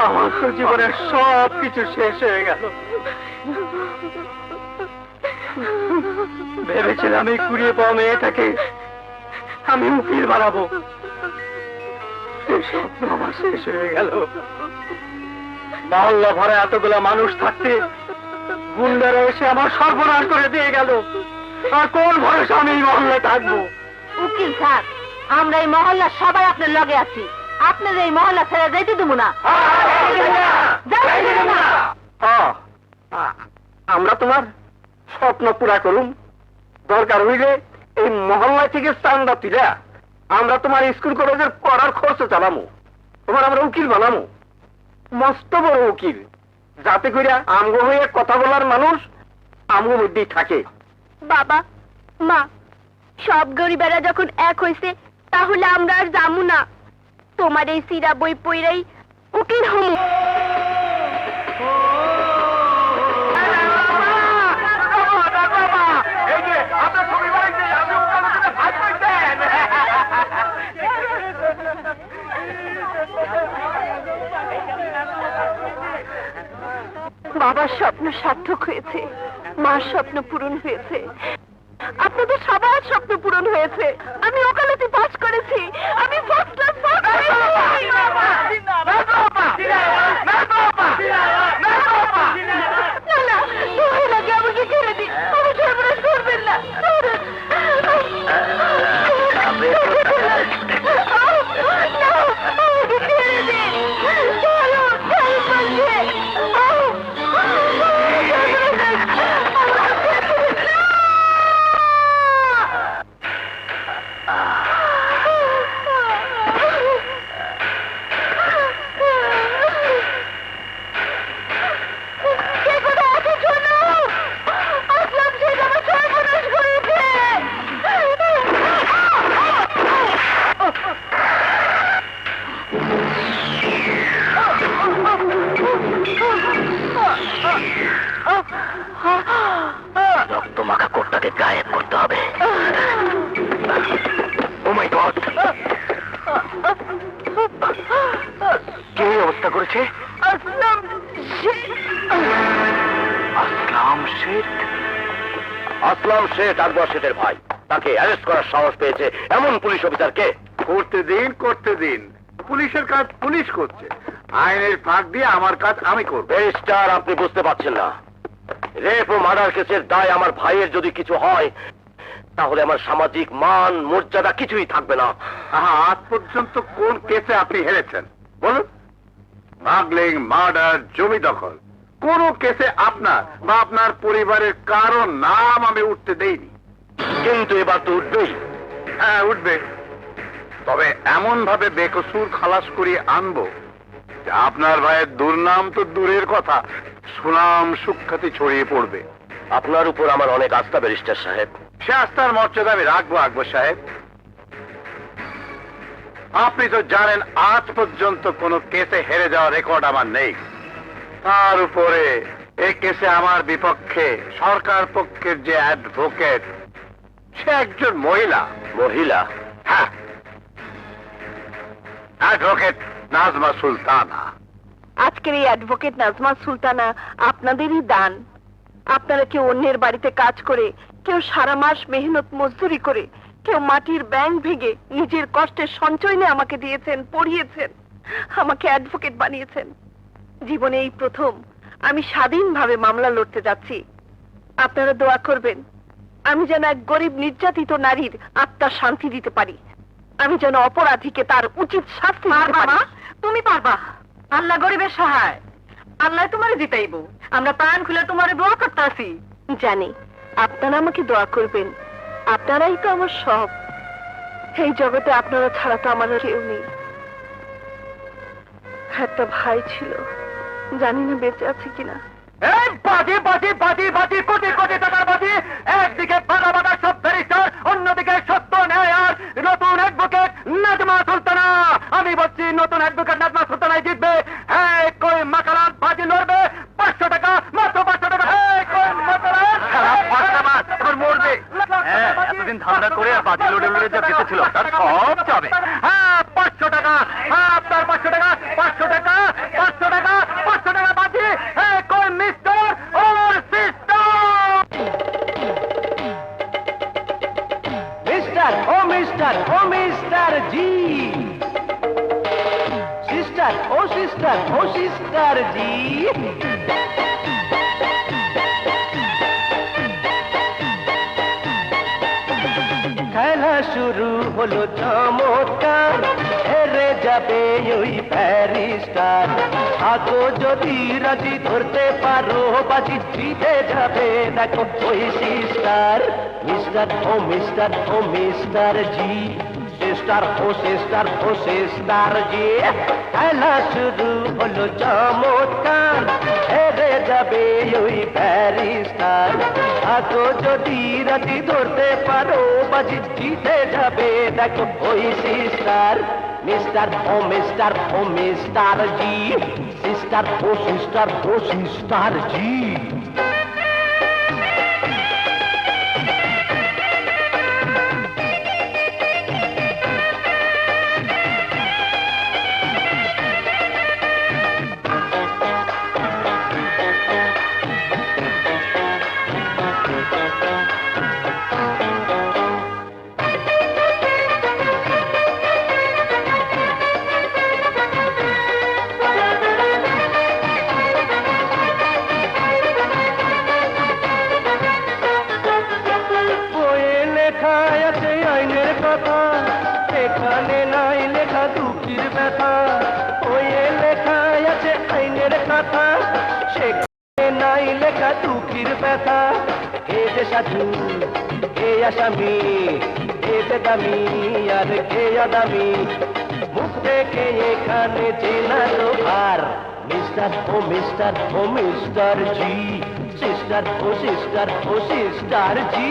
আমার তো জীবনের সব কিছু শেষ হয়ে গেল। ভেবেছিলাম এই কুড়িয়ে পাওয়া মেয়েটাকে আমি উকিল বানাবো, স্বপ্ন আমার শেষ হয়ে গেল। মহল্লা ভরে এতগুলা মানুষ থাকতে গুন্ডারা এসে আমার সর্বনাশ করে দিয়ে গেল। আর কোন ভরসা আমি এই মহল্লায় থাকবো? উকিল স্যার, আমরা এই মহল্লার সবাই আপনার লগে আছি, আপনার এই মহল্লা ছেড়ে যাইতে দেবো না। আমরা তোমার স্বপ্ন পুরা করুম। দরকার হইলে এই মহল্লা থেকে চান্দা তুলে আমরা তোমার স্কুল কলেজের পড়ার খরচ চালামো, তোমার আমরা উকিল বানামো, মস্ত বড় উকিল, যাতে করে আমগো হয়ে কথা বলার মানুষ আমগো মধ্যেই থাকে। বাবা মা, সব গরিবেরা যখন এক হইছে, তাহলে আমরা আর যামু না। তোমার এই সিরা বই পইরাই উকিল হমু। বাবার স্বপ্ন সার্থক হয়েছে, মার স্বপ্ন পূরণ হয়েছে, আপনাদের সবার স্বপ্ন পূরণ হয়েছে। আমি ওকালতি পাস করেছি, আমি ফার্স্ট ক্লাস পাস করেছি। আমাকে ছেড়ে দিন, আমি সর্বনাশ করবেন না। রক্তমাখা কোটটাকে গায়েব করতে হবে। ও মাই গড, কে অবস্থা করেছে? আসলাম শেখ। আসলাম শেখ? আসলাম শেখ আকবর শেখের ভাই। তাকে অ্যারেস্ট করার সাহস পেয়েছে এমন পুলিশ অফিসারকে? করতে দিন, করতে দিন। পুলিশের কাজ পুলিশ করছে, আইনের ফাঁক দিয়ে আমার কাজ আমি করব। ব্যারিস্টার, আপনি বুঝতে পারছেন না, রেপ ও মার্ডার কেসের দায় আমার ভাইয়ের যদি কিছু হয়, তাহলে আমার সামাজিক মান মর্যাদা কিছুই থাকবে না। আজ পর্যন্ত কোন কেসে আপনি হেরেছেন বলুন? স্মাগলিং, মার্ডার, জমি দখল, কোন কেসে আপনার বা আপনার পরিবারের কারো নাম আমি উঠতে দেইনি। কিন্তু এবার তো উঠবেই। হ্যাঁ, উঠবে, তবে এমন ভাবে বেকসুর খালাস করিয়ে আনবো যে আপনার ভাইয়ের দুর্নাম তো দূরের কথা, সুনাম সুখ্যাতি ছড়িয়ে পড়বে। আপনার উপর আমার অনেক আস্থা ব্যারিস্টার সাহেব। সে আস্থার মর্যাদা আমি রাখবো আকবর সাহেব। আপনি তো জানেন আজ পর্যন্ত কোন কেসে হেরে যাওয়ার রেকর্ড আমার নেই। তার উপরে এই কেসে আমার বিপক্ষে সরকার পক্ষের যে অ্যাডভোকেট, সে একজন মহিলা। মহিলা? হ্যাঁ, অ্যাডভোকেট নাজমা সুলতানা। আজকের এই অ্যাডভোকেট নাজমা সুলতানা আপনাদেরই দান। আপনারা কেউ অন্যের বাড়িতে কাজ করে, কেউ সারা মাস মেহনত মজদুরি করে, কেউ মাটির ব্যাংক ভেঙে নিজের কষ্টের সঞ্চয় নিয়ে আমাকে দিয়েছেন, পড়িয়েছেন, আমাকে অ্যাডভোকেট বানিয়েছেন। জীবনে এই প্রথম আমি স্বাধীনভাবে মামলা লড়তে যাচ্ছি। আপনারা দোয়া করবেন আমি যেন এক গরিব নির্যাতিত নারীর আত্মার শান্তি দিতে পারি, আমি যেন অপরাধীকে তার উচিত শাস্তি দিতে পারি। তুমি পারবা, আল্লাহ গরিবের সহায়, আল্লাহ তোমারে জিতাইব। আমরা প্রাণ খুলে তোমারে দোয়া করতে আসি। জানি আপনারা আমাকে দোয়া করবেন, আপনারাই তো আমার সব। এই জগতে আপনারা ছাড়া তো আমার কেউ নেই। একটা ভাই ছিল, জানি না বেঁচে আছে কিনা। বাজি বাজি বাজি বাজি, কোটি কোটি টাকার বাজি। একদিকে বাধা বাধা সব ব্যারিস্টার, অন্যদিকে সত্য ন্যায় আর নতুন অ্যাডভোকেট নাজমা সুলতানা। আমি বলছি নতুন অ্যাডভোকেট নাজমা সুলতানাই জিতবে। হ্যাঁ, কই মাকালাত বাজি লড়বে 500 টাকা, মাত্র 500 টাকা। হ্যাঁ, কই মাকালাত মরবে। হ্যাঁ, এতদিন ধান্দা করে বাজি লোডে লোডে যা জিতেছিল তার সব যাবে। হ্যাঁ, 500 টাকা, হ্যাঁ আপনার 500 টাকা, 500 টাকা, 500 টাকা, 500 টাকা বাজি। হ্যাঁ, কই মিস্টার ওর সিস্টার? মিস্টার ও মিস্টার জি, সিস্টার ও সিস্টার জি। খেলা শুরু হলো চমৎকার, হেরে যাবে ওই ব্যারিস্টার। আগো যদি রাজি ধরতে পারো বাজি, জিতে যাবে দেখো ওই সিস্টার। মিস্টার ও মিস্টার জি, সিস্টার ও সিস্টার জি। খেলা শুরু হলো চমৎকার, হেরে যাবে ওই ব্যারিস্টার। আগো যদি রাজি ধরতে পারো বাজি, জিতে যাবে দেখো ওই সিস্টার। মিস্টার ও মিস্টার জি, সিস্টার ও সিস্টার জি। বইয়ে লেখা আছে আইনের কথা, এখানে নাই লেখা দুঃখের ব্যথা। বইয়ে লেখা আছে আইনের কথা, সেখানে নাই লেখা দুঃখের ব্যথা। কে যে সাধু, কে আসামি, কে বেদামি আর কে আদামি, মুখ থেকে এখানে চেনা তো ভার। মিস্টার ও মিস্টার জি, সিস্টার ও সিস্টার জি।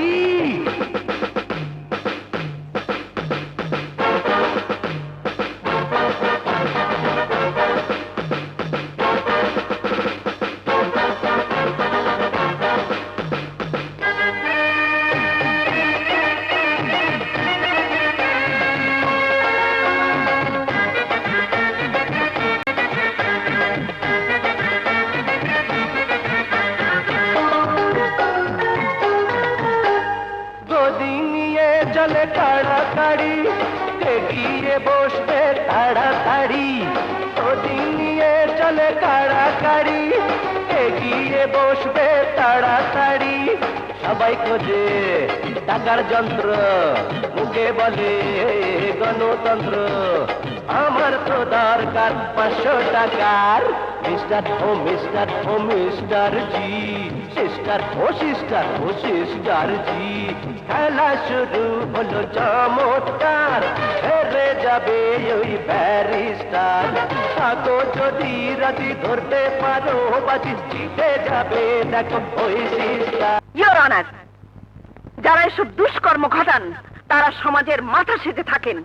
গদি নিয়ে চলে তাড়াতাড়ি, এগিয়ে বসবে তাড়াতাড়ি। গদি নিয়ে চলে তাড়াতাড়ি, এগিয়ে বসবে তাড়াতাড়ি। সবাই খোঁজে টাকার যন্ত্র, মুখে বলে গণতন্ত্র। আমার তো দরকার 500 টাকার। মিস্টার ও মিস্টার জি, সিস্টার ও সিস্টার জি। খেলা শুরু হলো চমৎকার, হেরে যাবে ওই ব্যারিস্টার। আগো যদি রাজি ধরতে পারো বাজি, জিতে যাবে দেখো ওই সিস্টার। ইয়োর অনার, যারা এসব দুষ্কর্ম ঘটান তারা সমাজের মাথা সেজে থাকেন।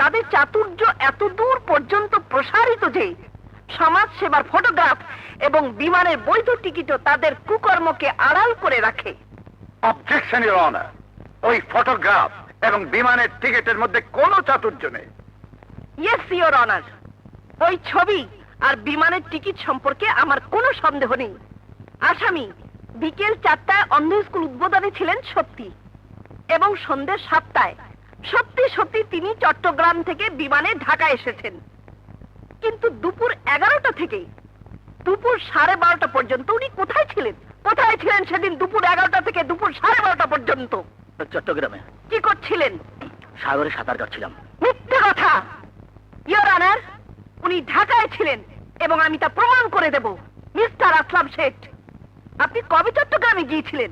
তাদের চাতুর্য এত দূর পর্যন্ত প্রসারিত যে সমাজ সেবার ফটোগ্রাফ এবং বিমানের বৈধ টিকিটও তাদের কুকর্মকে আড়াল করে রাখে। অবজেকশন ইওর অনার, ওই ফটোগ্রাফ এবং বিমানের টিকিটের মধ্যে কোনো চাতুর্য নেই। ইয়েস ইয়োর অনার, ওই ছবি আর বিমানের টিকিট সম্পর্কে আমার কোনো সন্দেহ নেই। আসামি বিকেল 4টায় অন্ধ স্কুল উদ্বোধনে ছিলেন সত্যি, এবং সন্ধ্যে 7টায় সত্যি তিনি চট্টগ্রাম থেকে বিমানে ঢাকা এসেছেন। কিন্তু দুপুর 11টা থেকে দুপুর 12:30 পর্যন্ত উনি কোথায় ছিলেন? সেদিন দুপুর 11টা থেকে দুপুর 12:30 পর্যন্ত? চট্টগ্রামে। কি করছিলেন? সাগরে সাঁতার কাটছিলাম। মিথ্যে কথা ইয়োর অনার, উনি ঢাকায় ছিলেন এবং আমি তা প্রমাণ করে দেব। মিস্টার আসলাম শেঠ, আপনি কবে চট্টগ্রামে গিয়েছিলেন?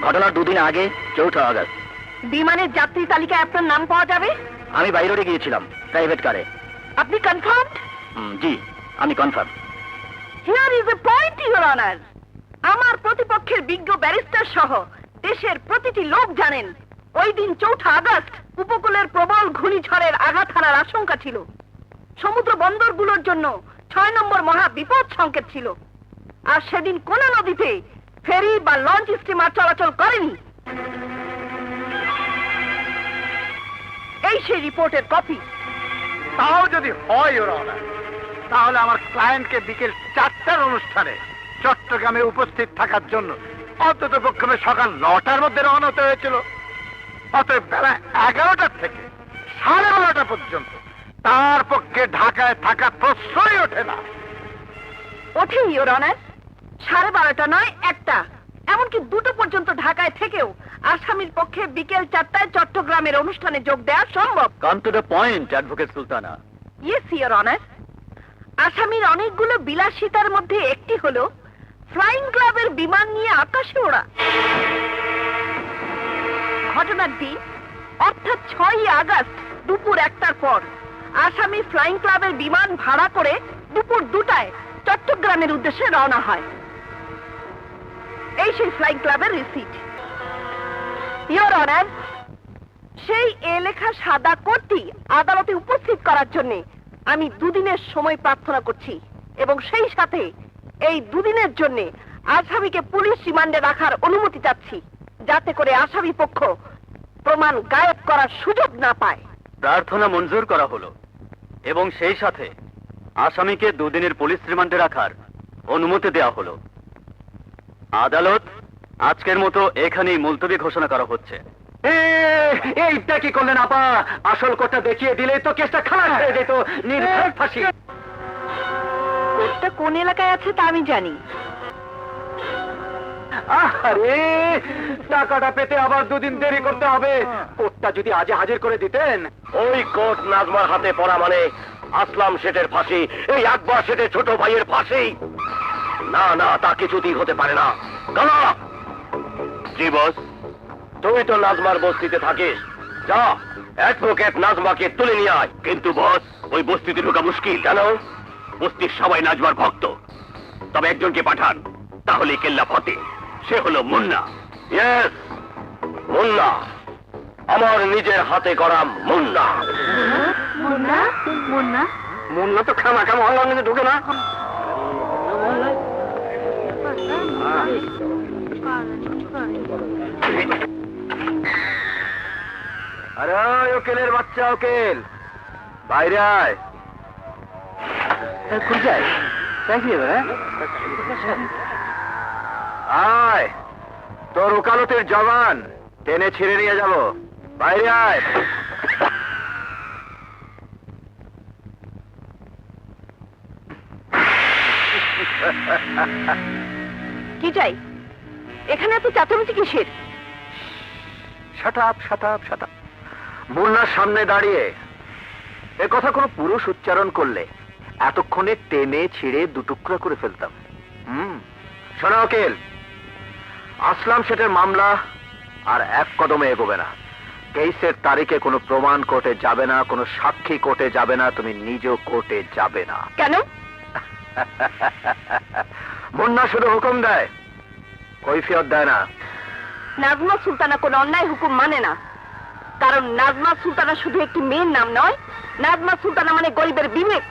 ঘটনার 2 দিন আগে, 4 আগস্ট। বিমানের যাত্রী তালিকায় আপনার নাম পাওয়া যাবে? আমি বাইরে গিয়েছিলাম প্রাইভেট কারে। আপনি কনফার্ম? জি, আমি confirm. Here is a point your honour. আমার প্রতিপক্ষের বিজ্ঞ ব্যারিস্টার সহ দেশের প্রতিটি লোক জানেন ওই দিন 4 আগস্ট উপকূলের প্রবল ঘূর্ণিঝড়ের আঘাত হানার আশঙ্কা ছিল। সমুদ্র বন্দরগুলোর জন্য 6 নম্বর মহা বিপদ সংকেত ছিল। আর সেদিন কোন নদীতে ফেরি বা লঞ্চ স্টিমার চলাচল করেনি। এই সেই রিপোর্টের কপি। তাও যদি হয় ইওর অনার, তাহলে আমার ক্লায়েন্টকে বিকেল 4টার অনুষ্ঠানে চট্টগ্রামে উপস্থিত থাকার জন্য অন্তত পক্ষে সকাল 9টার মধ্যে রওনা হতে হয়েছিল। অতএব বেলা 11টা থেকে 12:30 পর্যন্ত তার পক্ষে ঢাকায় থাকা প্রশ্নই ওঠে না। ওঠে ইওর অনার, 12:30 নয়, 1টা, এমনকি 2টো পর্যন্ত ঢাকায় থেকেও আসামির পক্ষে বিকেল 4টায় চট্টগ্রামের অনুষ্ঠানে যোগ দেওয়া সম্ভব। Come to the point, advocate Sultana. Yes your honour. আসামির অনেকগুলো বিলাসিতার মধ্যে একটি হলো ফ্লাইং ক্লাবের বিমান নিয়ে আকাশে ওড়া। ঘটনার দিন অর্থাৎ 6ই আগস্ট দুপুর 1টার পর আসামি ফ্লাইং ক্লাবের বিমান ভাড়া করে দুপুর 2টায় চট্টগ্রামের উদ্দেশ্যে রওনা হয়। এই সেই ফ্লাইং ক্লাবের রিসিট। ইওর অনার, সেই লেখা সাদা কোটটি আদালতে উপস্থিত করার জন্য আমি 2 দিনের সময় প্রার্থনা করছি এবং সেই সাথে এই 2 দিনের জন্য আসামিকে পুলিশ রিমান্ডে রাখার অনুমতি চাচ্ছি, যাতে করে আসামি পক্ষ প্রমাণ গায়েব করার সুযোগ না পায়। প্রার্থনা মঞ্জুর করা হলো এবং সেই সাথে আসামিকে 2 দিনের পুলিশ রিমান্ডে রাখার অনুমতি দেওয়া হলো। আদালত আজকের মতো এখানেই মুলতবি ঘোষণা করা হচ্ছে। এইটা কি করলেন আপা? আসল কথা দেখিয়ে দিলেই তো কেসটা খালাস হয়ে যেত, নির্ভয় ফাঁসি। কোর্টটা কোন এলাকায় আছে তা আমি জানি। আরে টাকাটা পেতে আবার 2 দিন দেরি করতে হবে। কোর্টটা যদি আজ হাজির করে দিতেন। ওই কোর্ট নাজমার হাতে পড়া মানে আসলাম শেঠের ফাঁসি, এই আকবর শেঠের ছোট ভাইয়ের ফাঁসি। না না, তা কিছুতেই হতে পারে না। গালা! জি বস, তুই তো নাজমার বস্তিতে থাকিস, যা অ্যাডভোকেট নাজমাকে তুলে নিয়ে আয়। কিন্তু বস, ওই বস্তিতে ঢোকা মুশকিল। কেন? বস্তির সবাই নাজমার ভক্ত, তবে একজনকে পাঠান, তাহলে কেল্লা ফতে। সে হলো মুন্না। ইয়েস, মুন্না, আমার নিজের হাতে করা মুন্না। মুন্না? মুন্না? মুন্না তো খামাখা মহল্লার মধ্যে ঢুকে না। আরে উকিলের বাচ্চা, উকিল বাইরে আয়। কোন যায়? আয়, তোর ওকালতের জবান টেনে ছিঁড়ে নিয়ে যাব। বাইরে আয়। কি চাই? এখানে এত চাচামেচি কিসের? Shut up, shut up, shut up. মুন্নার সামনে দাঁড়িয়ে এ কথা কোনো পুরুষ উচ্চারণ করলে এতক্ষণে টেনে ছিঁড়ে 2 টুকরা করে ফেলতাম। শোনো উকিল, আসলাম শেঠের মামলা আর 1 কদমে এগোবে না। কেসের তারিখে কোনো প্রমাণ কোর্টে যাবে না, কোনো সাক্ষী কোর্টে যাবে না, তুমি নিজেও কোর্টে যাবে না। কেন? মুন্না শুধু হুকুম দেয়, কৈফিয়ত দেয় না। নাজমা সুলতানা কোনো অন্যায় হুকুম মানে না, কারণ নাজমা সুলতানা শুধু একটি মেয়ের নাম নয়। নাজমা সুলতানা মানে গরিবের বিবেক,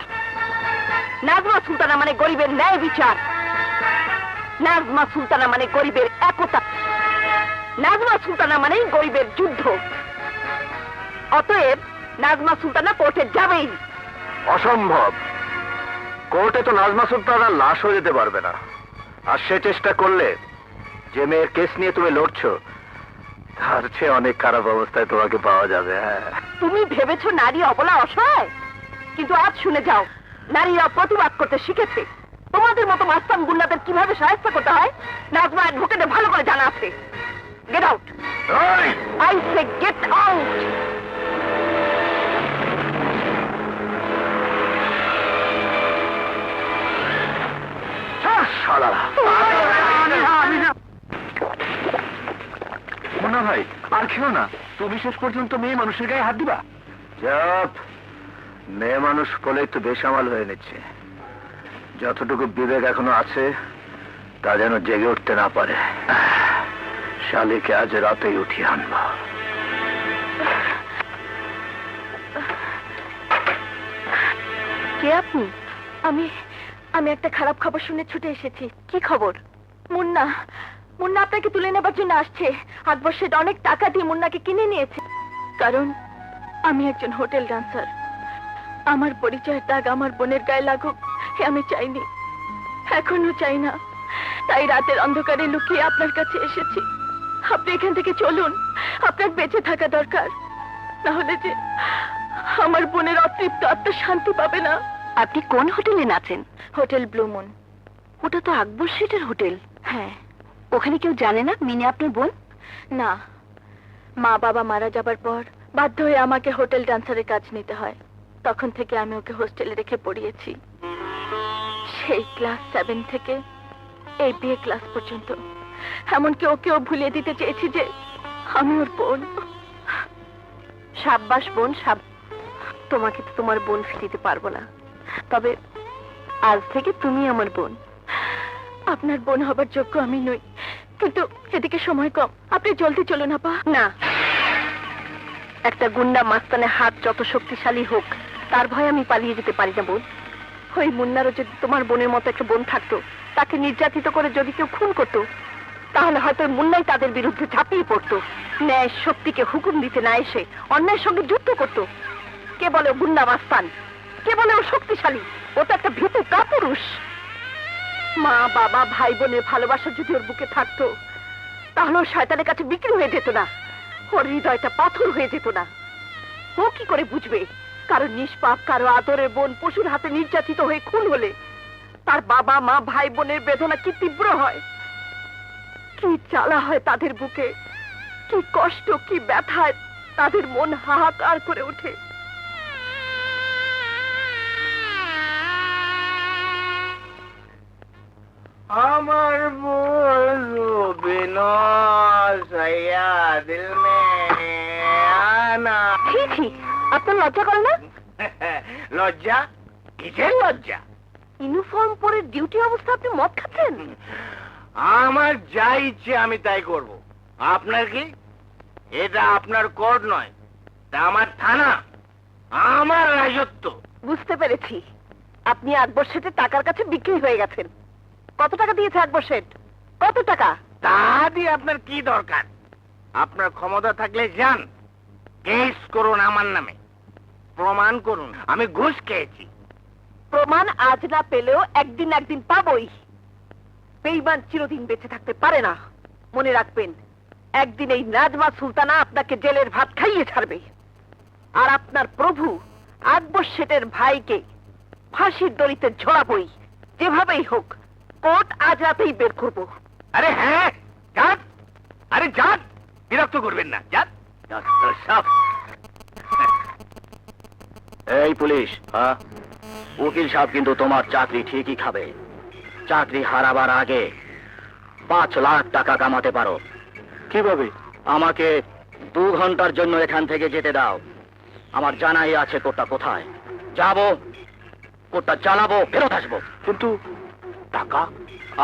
নাজমা সুলতানা মানে গরিবের ন্যায় বিচার, নাজমা সুলতানা মানে গরিবের একতা, নাজমা সুলতানা মানে গরিবের যুদ্ধ। অতএব নাজমা সুলতানা কোর্টে যাবেই। অসম্ভব। কোর্টে তো নাজমা সুলতানা লাশ হয়ে যেতে পারবে না। আর সে চেষ্টা করলে যে মেয়ের কেস নিয়ে তুমি লড়ছো, তার চেয়ে অনেক খারাপ অবস্থায় তোমাকে পাওয়া যাবে। তুমি ভেবেছো নারী অবলা অসহায়, কিন্তু আজ শুনে যাও, নারীরা প্রতিবাদ করতে শিখেছে। তোমাদের মতো মাস্তান গুন্ডাদের কিভাবে সাহায্য করতে হয় নাজমা অ্যাডভোকেটে ভালো করে জানা আছে। Get out, I say get out. Munna ভাই, আর খেও না। তুমি শেষ পর্যন্ত মেয়ে মানুষের গায়ে হাত দিবা? চাপ। মেয়ে মানুষ বলেই তো বেসামাল হয়ে নিচ্ছে। যতটুকু বিবেক এখনো আছে তা যেন জেগে উঠতে না পারে। শালিকে আজ রাতেই উঠিয়ে আনবো। কে আপনি? আমি একটা খারাপ খবর শুনে ছুটে এসেছি। কি খবর? মুন্না আপনাকে তুলে নেবার জন্য আসছে। আকবর শেঠ অনেক টাকা দিয়ে মুন্নাকে কিনে নিয়েছে। আমি একজন হোটেল ডান্সার। আমার পরিচয়ের দাগ আমার বোনের গায়ে লাগুক এ আমি চাইনি, এখনো চাই না। তাই রাতের অন্ধকারে লুকিয়ে আপনার কাছে এসেছি। আপনি এখান থেকে চলুন, আপনার বেঁচে থাকা দরকার, না হলে যে আমার বোনের অতৃপ্ত আত্মা শান্তি পাবে না। আপনি কোন হোটেলে নাচেন? Hotel blue moon. ওটা তো আকবর শেঠের হোটেল। হ্যাঁ। ওখানে কেউ জানে না মিনি আপনার বোন? না, মা বাবা মারা যাবার পর বাধ্য হয়ে আমাকে হোটেল ডান্সারের কাজ নিতে হয়। তখন থেকে আমি ওকে হোস্টেলে রেখে পড়িয়েছি, সেই ক্লাস 7 থেকে এই বিয়ে ক্লাস পর্যন্ত। এমনকি ওকেও ভুলিয়ে দিতে চেয়েছি যে আমি ওর বোন। সাব্বাস বোন, তোমাকে তো তোমার বোন ফিরিতে পারবো না, তবে আজ থেকে তুমি আমার বোন। আপনার বোন হবার যোগ্য আমি নই, কিন্তু এদিকে সময় কম, আপনি জলদি চলুন আপা। না, একটা গুন্ডা মাস্তানের হাত যত শক্তিশালী হোক তার ভয়ে আমি পালিয়ে যেতে পারি না বোন। ওই মুন্নারও যদি তোমার বোনের মতো একটা বোন থাকতো, তাকে নির্যাতিত করে যদি কেউ খুন করতো, তাহলে হয়তো ওই মুন্নাই তাদের বিরুদ্ধে ঝাঁপিয়ে পড়তো, ন্যায় শক্তিকে হুকুম দিতে না এসে অন্যায়ের সঙ্গে যুদ্ধ করতো। কে বলে ও গুন্ডা মাস্তান, কে বলে ও শক্তিশালী? ও তো একটা ভীতু কাপুরুষ। মা বাবা ভাই বোনের ভালোবাসা যদি ওর বুকে থাকতো, তাহলে ও শয়তানের কাছে বিক্রি হয়ে যেত না, ওর হৃদয়টা পাথর হয়ে যেত না। ও কি করে বুঝবে কারো নিষ্পাপ, কারো আদরের বোন পশুর হাতে নির্যাতিত হয়ে খুন হলে তার বাবা মা ভাই বোনের বেদনা কি তীব্র হয়, কি জ্বালা হয় তাদের বুকে, কি কষ্ট, কি ব্যথায় তাদের মন হাহাকার করে ওঠে। আমার বিনা দিল মে আনা। আপনার লজ্জা করে না? লজ্জা? কিসের লজ্জা? ইউনিফর্ম পরে ডিউটি অবস্থা আপনি মদ খাচ্ছেন? আমার যা ইচ্ছে আমি তাই করব। আপনার কি? এটা আপনার কোর্ট নয়, এটা আমার থানা, আমার রাজত্ব। বুঝতে পেরেছি, আপনি আকবর শেঠের টাকার কাছে বিক্রি হয়ে গেছেন। কত টাকা দিয়েছে আকবর শেঠ? কত টাকা? তা দিয়ে আপনার কি দরকার? আপনার ক্ষমতা থাকলে যান, কেস করুন আমার নামে, প্রমাণ করুন আমি ঘুষ খেয়েছি। প্রমাণ আজ না পেলেও একদিন একদিন পাবই। বেঈমান চিরদিন বেঁচে থাকতে পারে না, মনে রাখবেন। একদিন এই নাজমা সুলতানা আপনাকে জেলের ভাত খাইয়ে ছাড়বে, আর আপনার প্রভু আকবর শেঠের ভাইকে ফাঁসির দড়িতে ঝোড়াবই। যেভাবেই হোক কোর্ট আজ রাতেই বের করব। আরে হ্যাঁ, যান, আরে যান, বিরক্ত করবেন না, যান। সব এই পুলিশ, উকিল সাহেব কিন্তু তোমার চাকরি ঠিকই খাবে। চাকরি হারাবার আগে 5 লাখ টাকা কামাতে পারো। কিভাবে? আমাকে 2 ঘন্টার জন্য এখান থেকে যেতে দাও। আমার জানাই আছে কোর্টটা কোথায়। যাবো, কোর্টটা চালাবো, ফেরত আসবো। কিন্তু টাকা?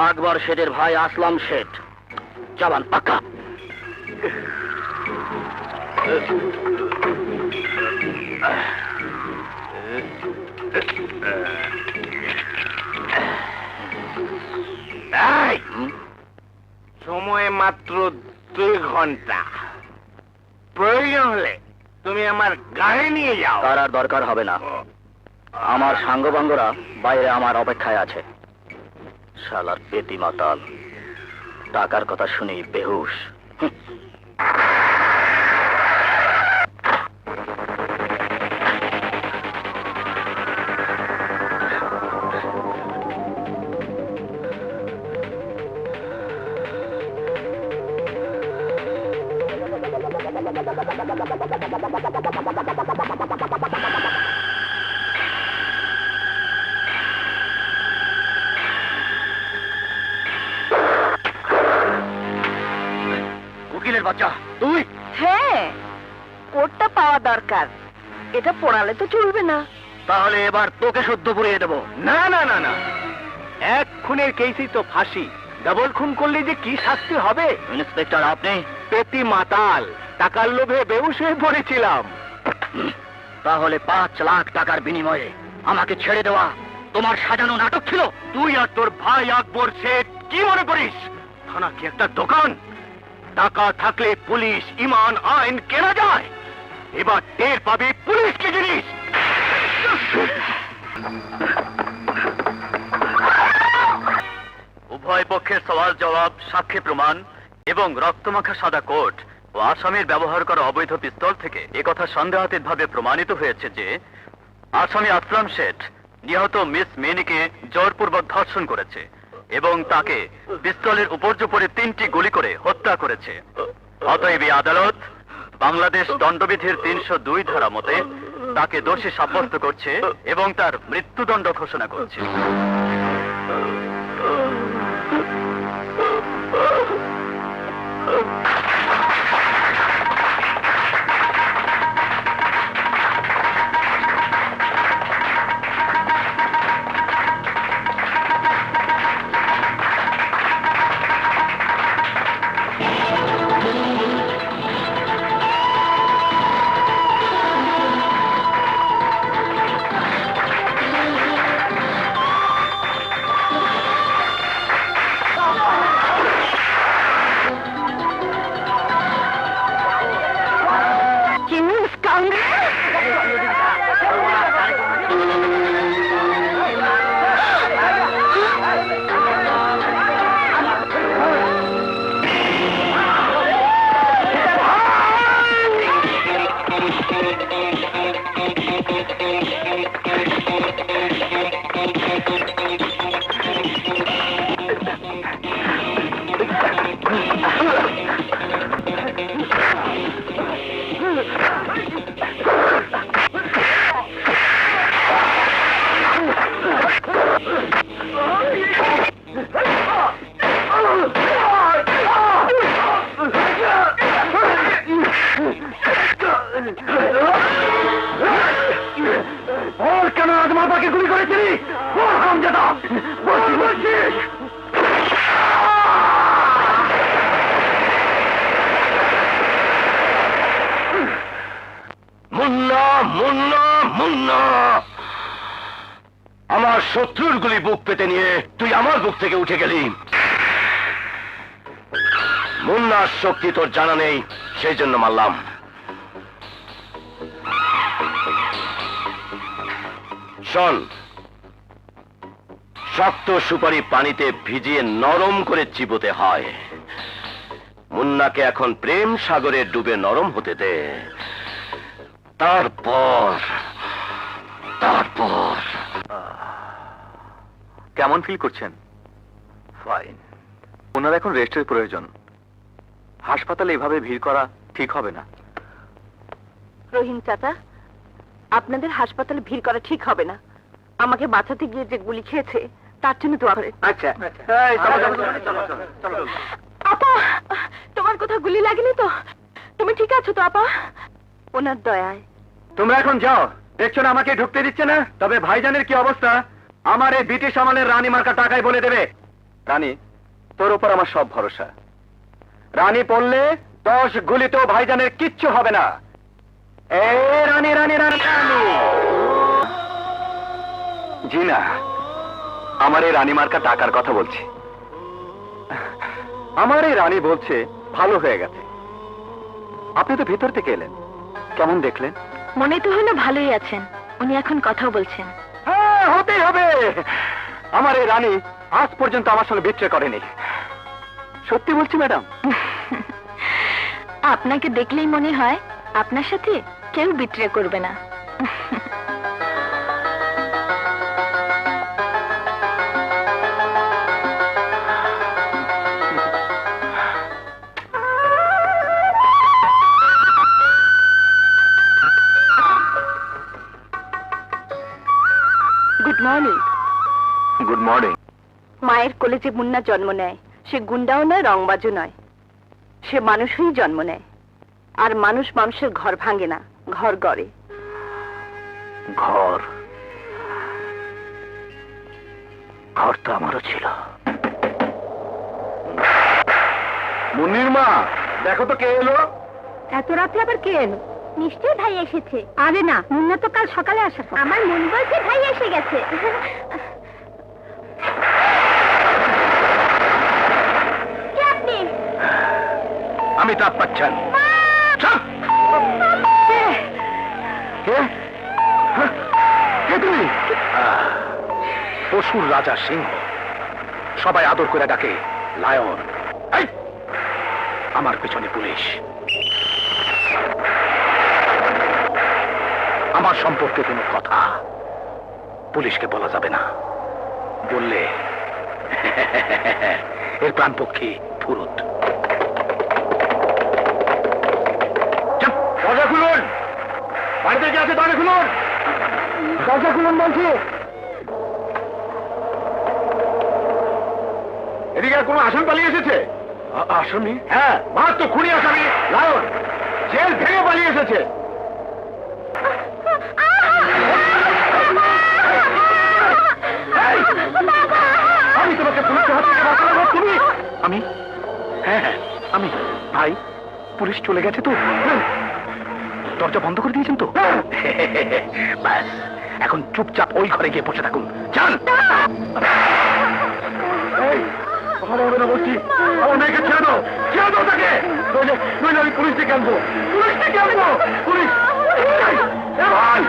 আকবর শেঠের ভাই আসলাম শেঠ জবান পাক্কা। সময় মাত্র 2 ঘন্টা। প্রয়োজন হলে তুমি আমার গাড়ি নিয়ে যাও। তার আর দরকার হবে না, আমার সাঙ্গপাঙ্গরা বাইরে আমার অপেক্ষায় আছে। শালার পেতি মাতাল, টাকার কথা শুনি বেহুশ। উকিলের বাচ্চা তুই? হ্যাঁ, কোর্টটা পাওয়া দরকার, এটা পড়ালে তো চলবে না। তাহলে এবার তোকে শুদ্ধ পুড়িয়ে দেবো। না না না না, এক খুনের কেসই তো ফাঁসি, ডাবল খুন করলে যে কি শাস্তি হবে? ইন্সপেক্টর আপনি? পেতি মাতাল, টাকার লোভে বেহুশ হয়ে পড়েছিলাম। তাহলে 5 লাখ টাকার বিনিময়ে আমাকে ছেড়ে দেওয়া তোমার সাজানো নাটক ছিল? তুই আর তোর ভাই আকবর শেঠ কি মনে করিস থানা কি একটা দোকান? টাকা থাকলে পুলিশ, ইমান, আইন কেনা যায়। এবার টের পাবি পুলিশ কি জিনিস। উভয় পক্ষের সওয়াল জবাব, সাক্ষী প্রমাণ এবং রক্তমাখা সাদা কোট ও আসামির ব্যবহার করা অবৈধ পিস্তল থেকে একথা সন্দেহাতীতভাবে প্রমাণিত হয়েছে যে আসামি আসলাম শেঠ নিহত মিস মিনিকে জোরপূর্বক ধর্ষণ করেছে এবং তাকে পিস্তলের উপর্যুপরে 3টি গুলি করে হত্যা করেছে। অতএব এই আদালত বাংলাদেশ দণ্ডবিধির 302 ধারা মতে তাকে দোষী সাব্যস্ত করছে এবং তার মৃত্যুদণ্ড ঘোষণা করছে। কেন আজ মাতাকে গুলি করেছিলি? মুন্না মুন্না মুন্না, আমার শত্রুর গুলি বুক পেতে নিয়ে তুই আমার বুক থেকে উঠে গেলি। মুন্নার শক্তি তোর জানা নেই, সেই জন্য মারলাম। শোন, শক্ত সুপারি পানিতে ভিজিয়ে নরম করে চিবোতে হয়। মুন্নাকে এখন প্রেম সাগরে ডুবে নরম হতে দে, তারপর তারপর কেমন ফিল করছেন? ফাইন। ওনার এখন রেস্টের প্রয়োজন। হাসপাতালে এভাবে ভিড় করা ঠিক হবে না। রহিম চাচা, আপনাদের হাসপাতালে ভিড় করা ঠিক হবে না। আমাকে বাঁচাতে গিয়ে যে গুলি খেয়েছে তার জন্য দোয়া করেন। আচ্ছা, আপা, তোমার কোথাও গুলি লাগেনি তো? তুমি ঠিক আছো তো আপা? ওনার দয়ায়। তোমরা এখন যাও, দেখছো না আমাকে ঢুকতে দিচ্ছে না। তবে ভাইজানের কি অবস্থা আমার এই ব্রিটিশ আমলের রানী মার্কা টাকায় বলে দেবে। রানী, তোর উপর আমার সব ভরসা। রানী পড়লে 10 গুলিতেও ভাইজানের কিচ্ছু হবে না। এই রানী রানী রানী রানী। জি না, আমার এই রানী মার্কা টাকার কথা বলছি। আমার এই রানী বলছে ভালো হয়ে গেছে। আপনি তো ভিতর থেকে এলেন, কেমন দেখলেন? মনে তো হলো ভালোই আছেন। উনি এখন কথাও বলছেন। হ্যাঁ, হতেই হবে। আমার এই রানী আজ পর্যন্ত আমার সঙ্গে বিট্রে করেনি। সত্যি বলছি ম্যাডাম। আপনাকে দেখলেই মনে হয় আপনার সাথে কেউ বিট্রে করবে না। Good morning. Good morning. মায়ের কোলে যে মুন্না জন্ম নেয়, সে গুন্ডাও নয়, রংবাজও নয়। সে মানুষই জন্ম নেয়। আর মানুষ মানুষের ঘর ভাঙে না, ঘর গড়ে। ঘর ঘর তো আমারও ছিল। মুন্নির মা, দেখো তো কে এলো। এত রাতে আবার কে এলো? নিশ্চয়ই ভাই এসেছে। আরে না, মুন্না তো কাল সকালে আসা। আমার মন বলছে ভাই এসে গেছে। কে আপনি? আমি তাপ পাচ্ছেন। কে? কে কে তুমি? পশুর রাজা সিংহ, সবাই আদর করে ডাকে লায়ন। এই, আমার পেছনে পুলিশ। আমার সম্পর্কে কোনো কথা পুলিশকে বলা যাবে না, বললে এর প্রাণপক্ষী ফুরুত। দরজা খুলুন, বাড়িতে কে আছে দরজা খুলুন, দরজা খুলুন বলছি। এদিকে আর কোনো আসামি পালিয়ে এসেছে? আসামি? হ্যাঁ, মারাত্মক খুনি আসামি লায়ন, জেল ভেঙে পালিয়ে এসেছে। আমি তোমাকে পুলিশের হাত থেকে বাঁচাবো। তুমি? আমি? হ্যাঁ হ্যাঁ আমি। ভাই, পুলিশ চলে গেছে তো? দরজা বন্ধ করে দিয়েছেন তো? ব্যাস, এখন চুপচাপ ওই ঘরে গিয়ে বসে থাকুন। যান। ভালো হবে না বলছি, আমার মেয়েকে ছেড়ে দাও, ছেড়ে দাও তাকে, নইলে আমি পুলিশ ডেকে আনবো, পুলিশ ডেকে আনবো, পুলিশ। ভাই,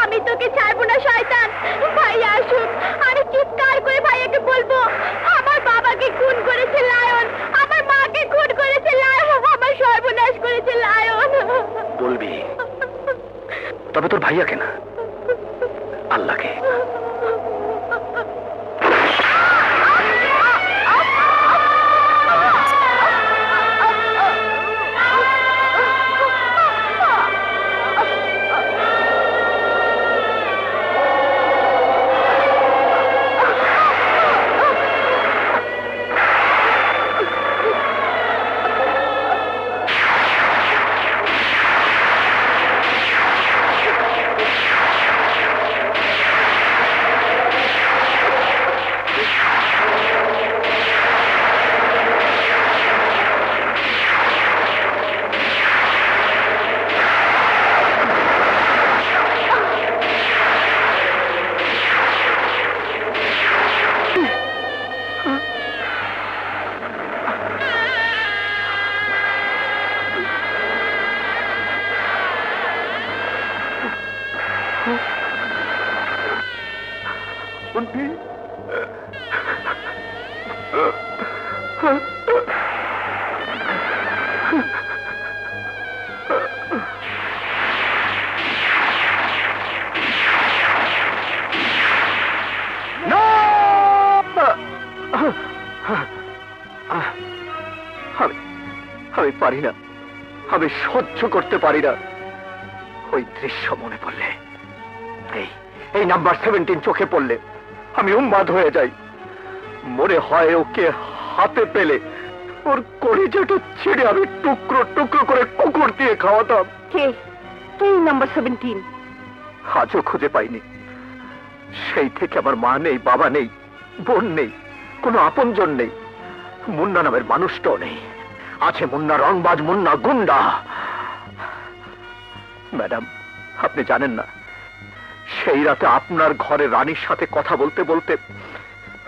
আমি তোকে ছাড়বো না শয়তান। ভাইয়া আসুক, আমি চিৎকার করে ভাইয়াকে বলবো আমার বাবাকে খুন করেছে লায়ন, আমার মাকে খুন করেছে লায়ন, আমার সর্বনাশ করেছে লায়ন। বলবি? তবে তোর ভাইয়াকে না, আল্লাহকে। আমি পারি না, আমি সহ্য করতে পারি না। ওই দৃশ্য মনে পড়লে, এই নাম্বার 17 চোখে পড়লে আমি উন্মাদ হয়ে যাই। মনে হয় ওকে হাতে পেলে ওর কলিজাটা ছিঁড়ে আমি টুকরো টুকরো করে কুকুর দিয়ে খাওয়াতাম। কে কে নাম্বার 17? আজও খুঁজে পাইনি। সেই থেকে আমার মা নেই, বাবা নেই, বোন নেই, কোনো আপনজন নেই, মুন্না নামের মানুষটাও নেই। আছে মুন্না রংবাজ, মুন্না গুন্ডা। ম্যাডাম, আপনি জানেন না, সেই রাতে আপনার ঘরে রানীর সাথে কথা বলতে বলতে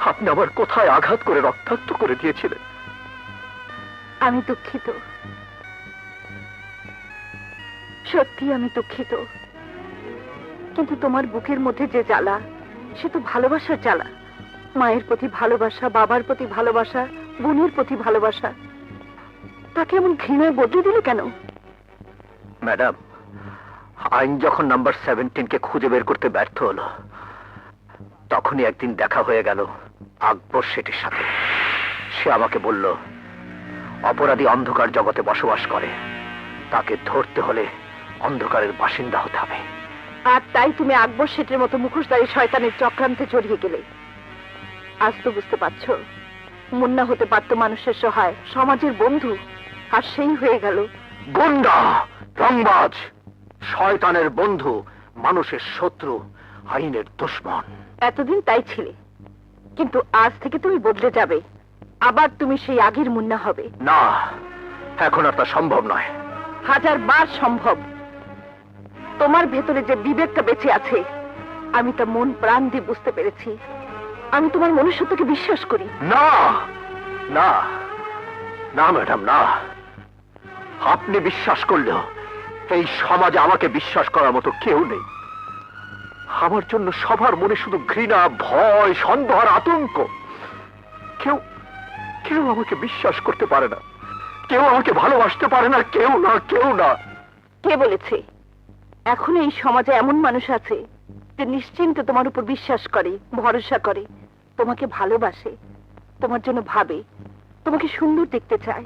আপনি আবার কোথায় আঘাত করে রক্তাক্ত করে দিয়েছিলেন। আমি দুঃখিত, সত্যি আমি দুঃখিত, কিন্তু তোমার বুকের মধ্যে যে জ্বালা, সে তো ভালোবাসার জ্বালা। মায়ের প্রতি ভালোবাসা, বাবার প্রতি ভালোবাসা, বোনের প্রতি ভালোবাসা, তাকে এমন ঘৃণায় বদলে দিলে কেন? ম্যাডাম, আইন যখন নাম্বার 17কে খুঁজে বের করতে ব্যর্থ হলো, তখনই একদিন দেখা হয়ে গেল আকবর শেঠের সাথে। সে আমাকে বলল, অপরাধী অন্ধকার জগতে বসবাস করে, তাকে ধরতে হলে অন্ধকারের বাসিন্দা হতে হবে। আর তাই তুমি আকবর শেঠের মতো মুখোশধারী শয়তানের চক্রান্তে জড়িয়ে গেলে। আজ তো বুঝতে পারছো, মুন্না হতে পারতো মানুষের সহায়, সমাজের বন্ধু, আর সেই হয়ে গেল গুন্ডা, রংবাজ, শয়তানের বন্ধু, মানুষের শত্রু, আইনের দুশমন। এতদিন তাই ছিলে, কিন্তু আজ থেকে তুমি বদলে যাবে, আবার তুমি সেই আগের মুন্না হবে। না, এখন আর তা সম্ভব নয়। 1000 বার সম্ভব। তোমার ভেতরে যে বিবেকটা বেঁচে আছে আমি তা মন প্রাণ দিয়ে বুঝতে পেরেছি। আমি তোমার মনুষ্যত্বকে বিশ্বাস করি। না না না ম্যাডাম, না। আপনি বিশ্বাস করলেও এই সমাজে আমাকে বিশ্বাস করার মতো কেউ নেই। আমার জন্য সবার মনে শুধু ঘৃণা, ভয়, সন্দেহ আর আতঙ্ক। কেউ কেউ আমাকে বিশ্বাস করতে পারে না, কেউ আমাকে ভালোবাসতে পারে না, কেউ না, কেউ না। কে বলেছে? এখন এই সমাজে এমন মানুষ আছে যে নিশ্চিন্তে তোমার উপর বিশ্বাস করে, ভরসা করে, তোমাকে ভালোবাসে, তোমার জন্য ভাবে, তোমাকে সুন্দর দেখতে চায়।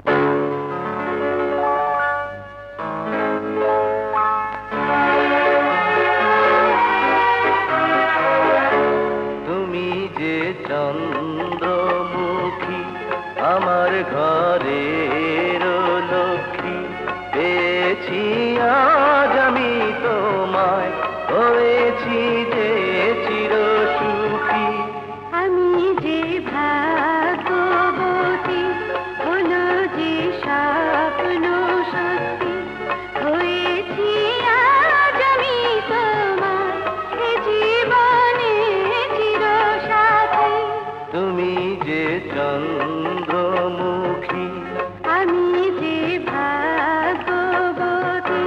তুমি যে চন্দ্রমুখী আমার ঘরের লক্ষ্মী, পেয়েছি আজ আমি তোমায়, হয়েছি যে চিরসুখী। আমি যে ভাগ্যবতী, হলো যে স্বপ্ন সত্যি, হয়েছি আজ আমি তোমার এ জীবনে চিরসাথী। তুমি যে চন্দ্রমুখী আমি যে ভাগ্যবতী।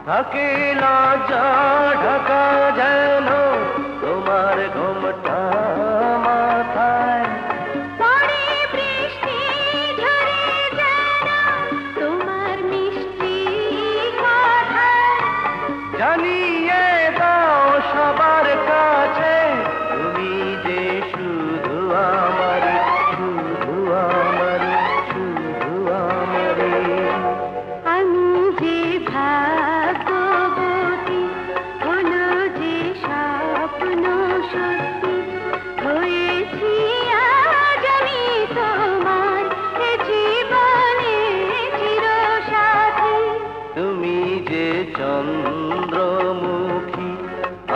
থাকে লজ্জা ঢাকা যেন তোমার ঘোমটা মাথায়, পড়ে বৃষ্টি ঝরে যেন তোমার মিষ্টি কথায়। জানিয়ে দাও সবার কাছে, তুমি যে শুধু আমারই, শুধু আমারই, শুধু আমারই। আমি যে ভাগ্যবতী, হলো যে স্বপ্ন সত্যি, হয়েছি আজ আমি তোমার এ জীবনে চিরসাথী। তুমি যে চন্দ্রমুখী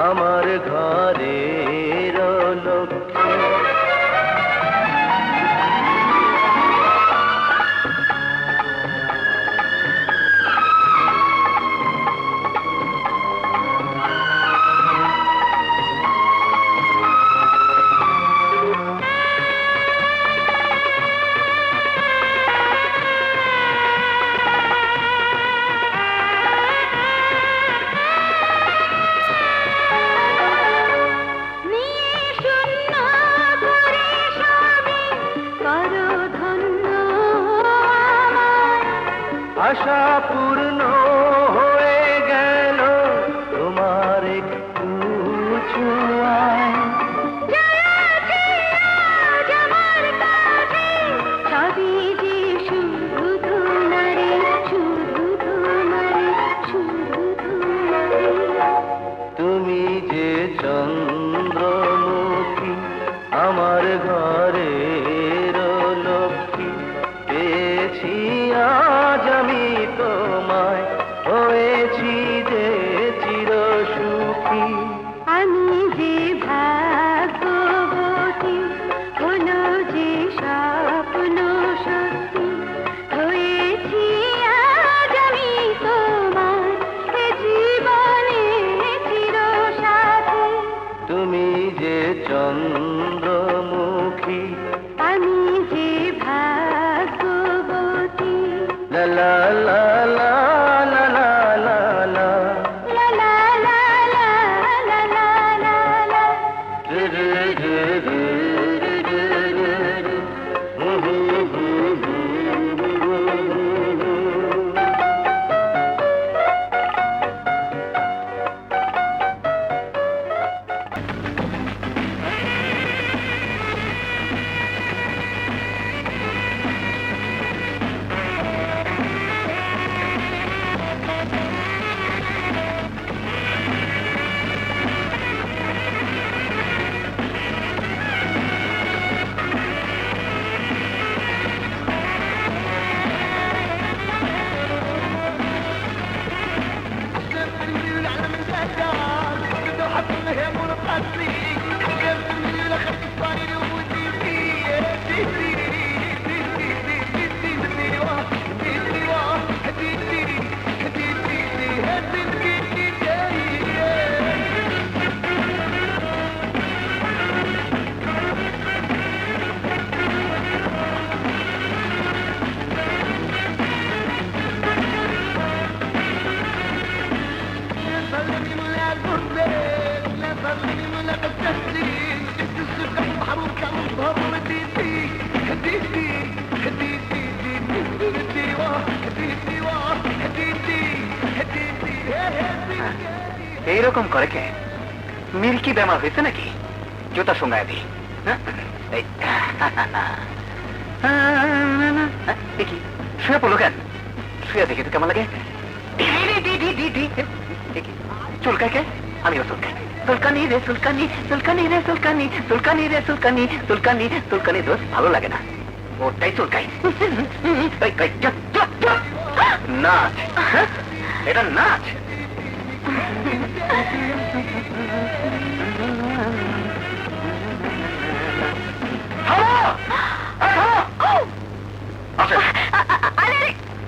আমার ঘরের লক্ষ্মী। নিয়ে শূন্য করে সবে করো ধন্য আমায়। আশা পূর্ণ হয়ে গেল তোমার একটু ছোঁয়ায়। সবই যে শুধু তোমারে, শুধু তোমারে, শুধু তোমারে। তুমি যে চন্দ্রমুখী আমার ঘরের লক্ষ্মী, পেয়েছি আজ আমি তোমায়, হয়ে এইরকম করে কে? মির কি বেমার হয়েছে নাকি? জুতা সঙ্গায় দি। এই, কি শুয়ে পড়লো কেন? শুয়ে দেখি তো কেমন লাগে। চুলকায় কে? আমিও চুলকাই। চুলকানি রে চুলকানি, চুলকানি রে চুলকানি, চুলকানি রে চুলকানি, চুলকানি চুলকানি দোষ ভালো লাগে না, ওটাই চুলকাই। নাচ, এটা নাচ।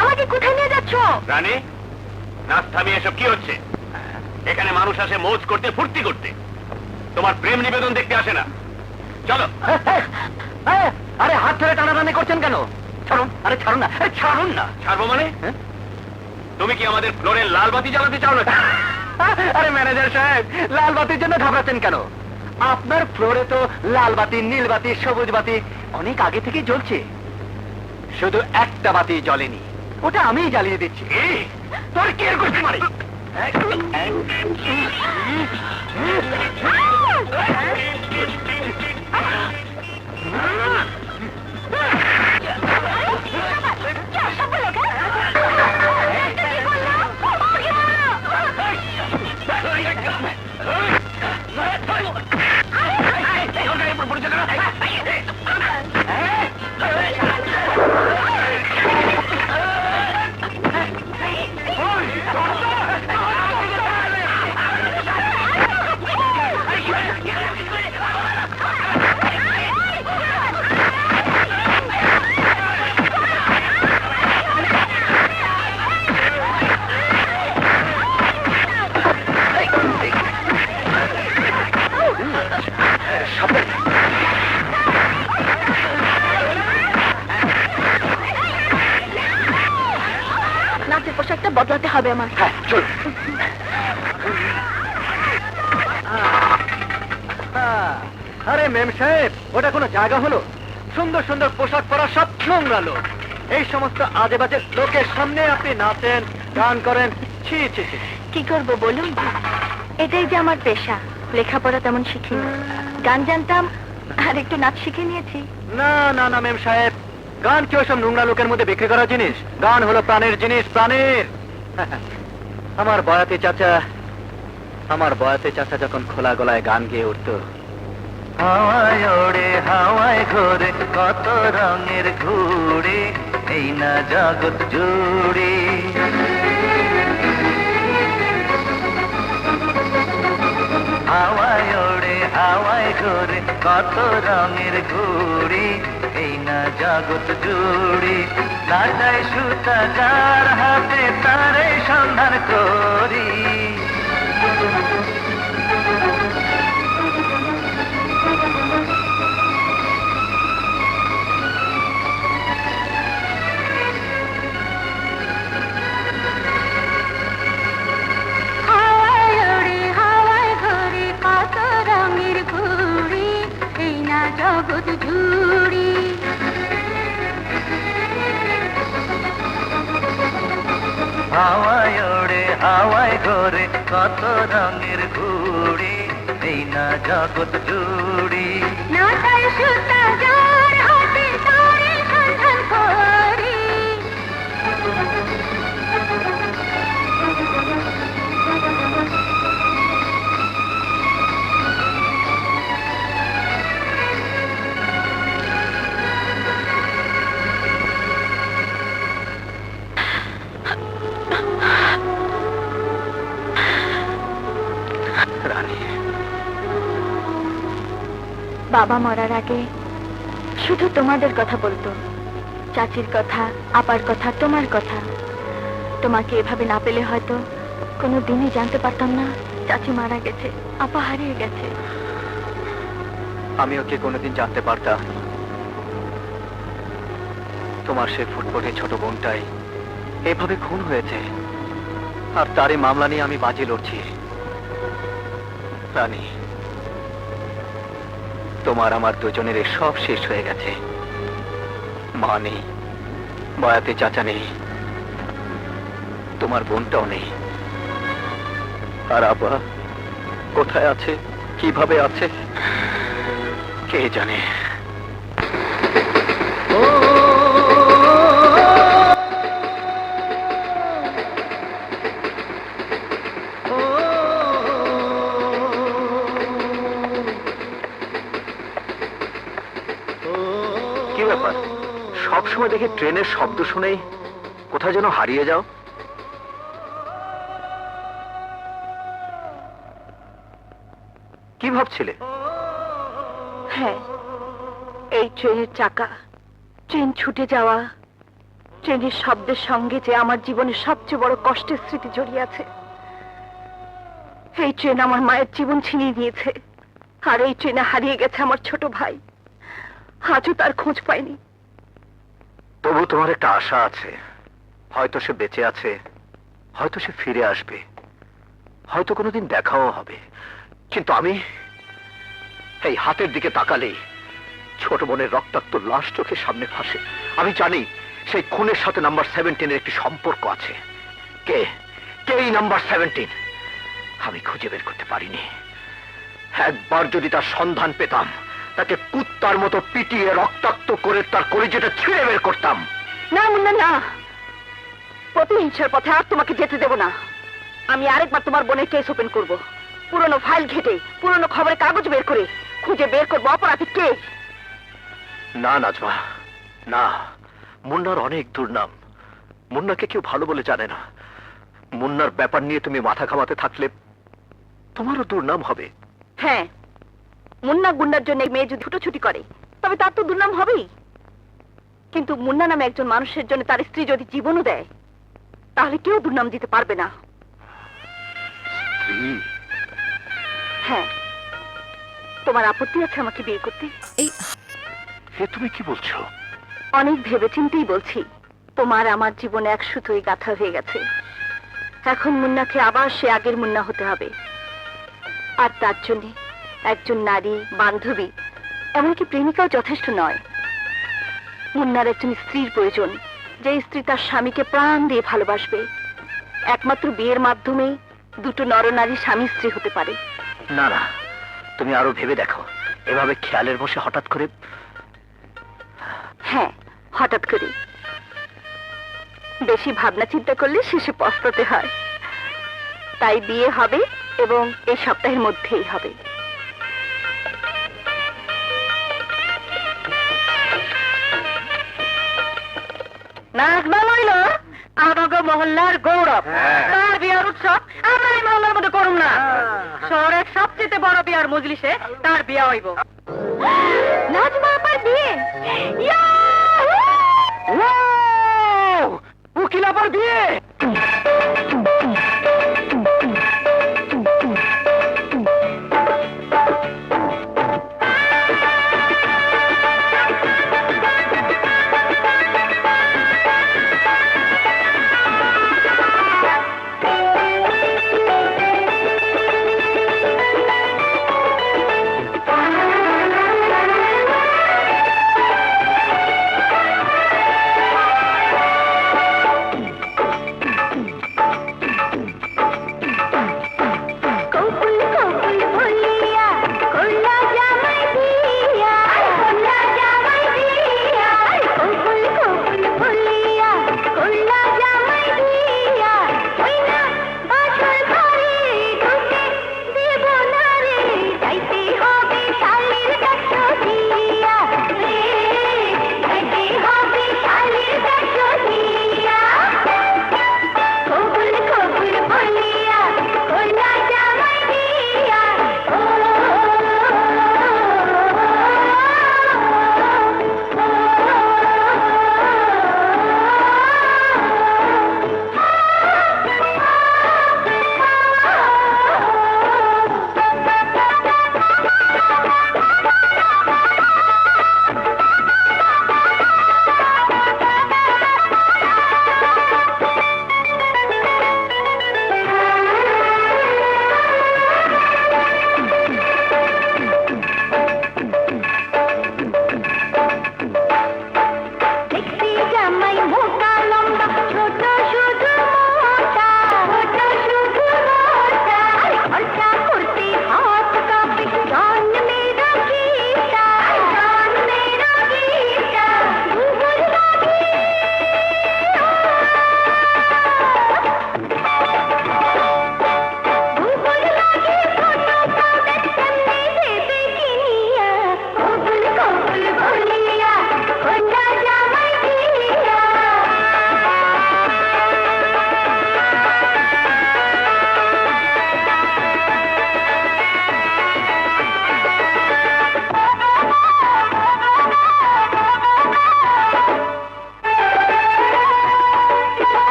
আমাকে কোথায় নিয়ে যাচ্ছ? রানী, নাচ থামিয়ে এসব কি হচ্ছে? এখানে মানুষ আসে মৌজ করতে, ফুর্তি করতে, তোমার প্রেম নিবেদন দেখতে আসে না। চলো। আরে হাত ধরে টানাটানি করছেন কেন? ছাড়ুন, আরে ছাড়ুন না, আরে ছাড়ুন না। ছাড়বো মানে? তুমি কি আমাদের ফ্লোরে লাল বাতি জ্বালাতে চাও না? আরে ম্যানেজার সাহেব, লাল বাতির জন্য ঘাবড়াচ্ছেন কেন? আপনার ফ্লোরে তো লাল বাতি, নীল বাতি, সবুজ বাতি অনেক আগে থেকে জ্বলছে, শুধু একটা বাতি জ্বলেনি, ওটা আমিই জ্বালিয়ে দিচ্ছি। তোর কি এর করতে পারি? নাচের পোশাকটা বদলাতে হবে আমার। হ্যাঁ চল। আরে মেম সাহেব, ওটা কোনো জায়গা হলো? সুন্দর সুন্দর পোশাক পরা সব নোংরা লোক, এই সমস্ত আজে বাজে লোকের সামনে আপনি নাচেন, গান করেন, ছি ছি ছি। কি করব বলুন, এটাই যে আমার পেশা। লেখাপড়া তেমন শিখিনি, গান জানতাম আর একটু নাচ শিখে নিয়েছি। না না না মেম সাহেব, গান কি ওইসব নোংরা লোকের মধ্যে বিক্রি করার জিনিস? গান হলো প্রাণের জিনিস, প্রাণের। আমার বয়াতে চাচা যখন খোলা গলায় গান গেয়ে উঠতো, হাওয়ায় ওড়ে হাওয়ায় ঘোরে কত রঙের ঘুড়ি, এই না জগৎ জুড়ি। হাওয়ায় ওড়ে হাওয়ায় ঘোরে কত রঙের ঘুড়ি, এই না জগৎ জুড়ি। লাটাই সুতা যার হাতে তারে সন্ধান করি। হাওয়ায় ওড়ে হাওয়ায় ঘোরে কত রঙের ঘুড়ি, এই না জগৎ জুড়ি। হাওয়ায় ওড়ে হাওয়ায় ঘোরে কত রঙের ঘুড়ি, এই না জগৎ জুড়ি। নাটাই সুতা যার হাতে তারে সন্ধান করি। রানী, বাবা মরার আগে শুধু তোমাদের কথা বলতো, চাচির কথা, আপার কথা, তোমার কথা। তোমাকে এভাবে না পেলে হয়তো কোনো দিনই জানতে পারতাম না চাচি মারা গেছে, আপা হারিয়ে গেছে। আমিও কি কোনোদিন জানতে পারতাম তোমার সে ফুটফুটে ছোট বোনটাই এভাবে খুন হয়েছে, আর তারই মামলা নিয়ে আমি বাজি লড়ছি। রানী, তোমার আমার দুজনের সব শেষ হয়ে গেছে। মা নেই, বয়াতে চাচা নেই, তোমার বোনটাও নেই। আর আপা কোথায় আছে, কিভাবে আছে, কে জানে। কি ব্যাপার, সবসময় দেখি ট্রেনের শব্দ শুনেই কোথায় যেন হারিয়ে যাও? কি ভাবছিলে? হ্যাঁ, এই ট্রেনের চাকা, ট্রেন ছুটে যাওয়া, ট্রেনের শব্দের সঙ্গে যে আমার জীবনের সবচেয়ে বড় কষ্টের স্মৃতি জড়িয়ে আছে। এই ট্রেন আমার মায়ের জীবন ছিনিয়ে নিয়েছে, আর এই ট্রেনে হারিয়ে গেছে আমার ছোট ভাই। আজও তার খোঁজ পাইনি। তবু তোমার একটা আশা আছে, হয়তো সে বেঁচে আছে, হয়তো সে ফিরে আসবে, হয়তো কোনোদিন দেখাও হবে। কিন্তু আমি এই হাতের দিকে তাকালেই ছোট বোনের রক্তাক্ত লাশ চোখের সামনে ভাসে। আমি জানি সেই খুনের সাথে নাম্বার 17-এর একটি সম্পর্ক আছে। কে কে এই নাম্বার 17? আমি খুঁজে বের করতে পারিনি। একবার যদি তার সন্ধান পেতাম, তাকে কুত্তার মতো পিটিয়ে রক্তাক্ত করে তার কলিজাটা ছিঁড়ে বের করতাম। না মুন্না, না, প্রতিহিংসার পথে আর তোমাকে যেতে দেব না। আমি আরেকবার তোমার বোনের কেস ওপেন করব, পুরনো ফাইল ঘেটে, পুরনো খবরের কাগজ বের করে খুঁজে বের করবো অপরাধী কে। না নাজমা, না। মুন্নার অনেক দুর্নাম। মুন্নাকে কেউ ভালো বলে জানে না। মুন্নার ব্যাপার নিয়ে তুমি মাথা ঘামাতে থাকলে তোমারও দুর্নাম হবে। হ্যাঁ, মুন্না গুন্ডার জন্য মেয়ে যদি ছুটোছুটি করে তবে তার তো দুর্নাম হবেই। কিন্তু মুন্না নামে একজন মানুষের জন্য তার স্ত্রী যদি জীবনও দেয়, তাহলে কেউ দুর্নাম দিতে পারবে না। স্ত্রী? হ্যাঁ, তোমার আপত্তি আছে আমাকে বিয়ে করতে? এ তুমি কি বলছো? অনেক ভেবেচিন্তেই বলছি। তোমার আমার জীবনে এক সুতোই গাঁথা হয়ে গেছে। এখন মুন্নাকে আবার সে আগের মুন্না হতে হবে। আর তার জন্য একজন নারী, বান্ধবী, এমনকি প্রেমিকাও যথেষ্ট নয়। মুন্নার একজন স্ত্রীর প্রয়োজন, যে স্ত্রী তার স্বামীকে প্রাণ দিয়ে ভালোবাসবে। একমাত্র বিয়ের মাধ্যমেই দুটো নরনারী স্বামী স্ত্রী হতে পারে। না না, তুমি আরো ভেবে দেখো। এভাবে খেয়ালের বসে হঠাৎ করে। হ্যাঁ, হঠাৎ করে। বেশি ভাবনা চিন্তা করলে শেষে পস্তাতে হয়। তাই বিয়ে হবে, এবং এই সপ্তাহের মধ্যেই হবে। নাজমা লইল আমাকে মহল্লার গৌরব, তার বিয়ার উৎসব আমরা এই মহল্লার মধ্যে করুম না। শহরের সবচেয়ে বড় বিয়ার মজলিসে তার বিয়া হইব। নাজমা আপার বিয়ে? উকিল আবার বিয়ে?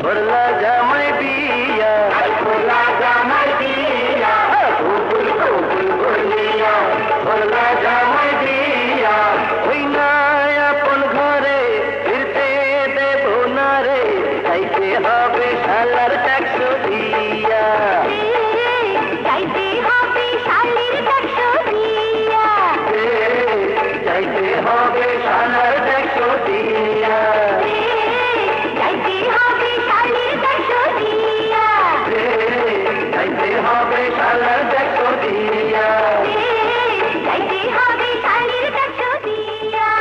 করলা জামাই বিয়া, করলা জামাই বিয়া, কবুল কবুল বলিয়া করলা জামাই বিয়া। ওই না আপন ঘরে ফিরতে দেব না রে, যাইতে হবে শালার ট্যাক্স দিয়া। যাইতে হবে শালির ট্যাক্স দিয়া। যাইতে হবে শালার ট্যাক্স দিয়া। যাইতে হবে শালির ট্যাক্স দিয়া। যাইতে হবে শালার ট্যাক্স দিয়া। যাইতে হবে শালির ট্যাক্স দিয়া।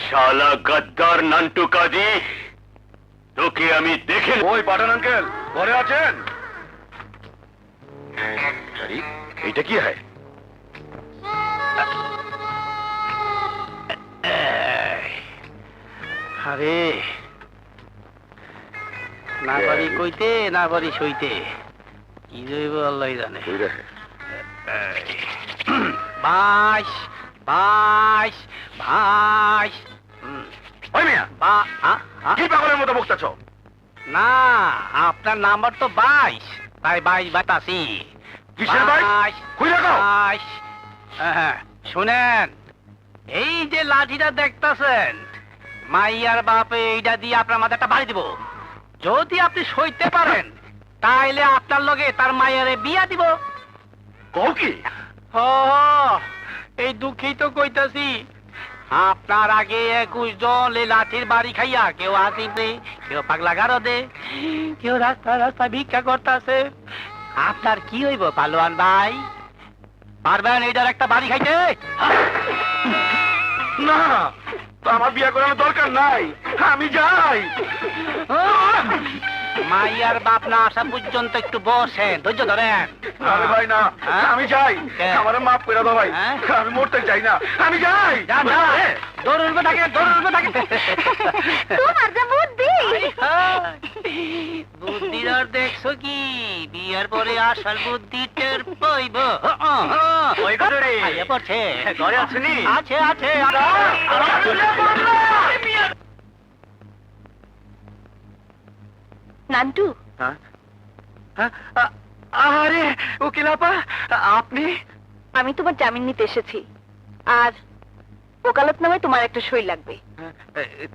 শালা গদ্দার নান্টু কাজী, তোকে আমি দেখে। ওই পাঠান আঙ্কেল ঘরে আছেন? এইটা কি হয়? আরে না পারি কইতে, না পারি সইতে, কি জৈব আল্লাহ জানে। বাইশ বাইশ বাইশ। ওই মিয়া, কি পাগলের মতো বকতেছ? না, আপনার নাম্বার তো 22, তাই 22 বাতাসি। কিসের বাইশ? খুইলা কও। শুনেন, এই যে লাঠিটা দেখতাছেন, মাইয়ার বাপে এইটা দিয়ে আপনার মাথাটা বাড়ি দিব। যদি আপনি সইতে পারেন, তাইলে আপনার লগে তার মাইয়ারে বিয়া দিব। কও কি? এই দুঃখেই তো কইতাছি, আপনার আগে 21 জন এই লাঠির বাড়ি খাইয়া কেউ আসিবে, কেউ পাগলা গারো দে, কেউ রাস্তা রাস্তা ভিক্ষা করতেছে। আপনার কি হইব পালোয়ান ভাই? পারবেন এইটার একটা বাড়ি খাইতে? না, তো আমার বিয়ে করানোর দরকার নাই, আমি যাই। মাইয়ার বাপ না আসা পর্যন্ত একটু বসেন, ধৈর্য ধরেন। আরে ভাই না, হ্যাঁ? আমি যাই। কে? আমার মাফ করে দাও ভাই, হ্যাঁ? আমি মরতে চাই না, আমি যাই। যান, যান। দৌড় উঠবে থাকে, দৌড় উঠবে থাকে। তোমার যে বুদ্ধি। বুদ্ধির আর দেখছো কি? বিয়ার পরে আসল বুদ্ধি টের পাইব। ওই ঘরে রে। আইয়া পড়ছে। ঘরে আছেনি? আছে আছে। নান্টু, আরে উকিল আপা, আপনি? আমি তোমার জামিন নিতে এসেছি, আর ওকালতনামায় তোমার একটা সই লাগবে।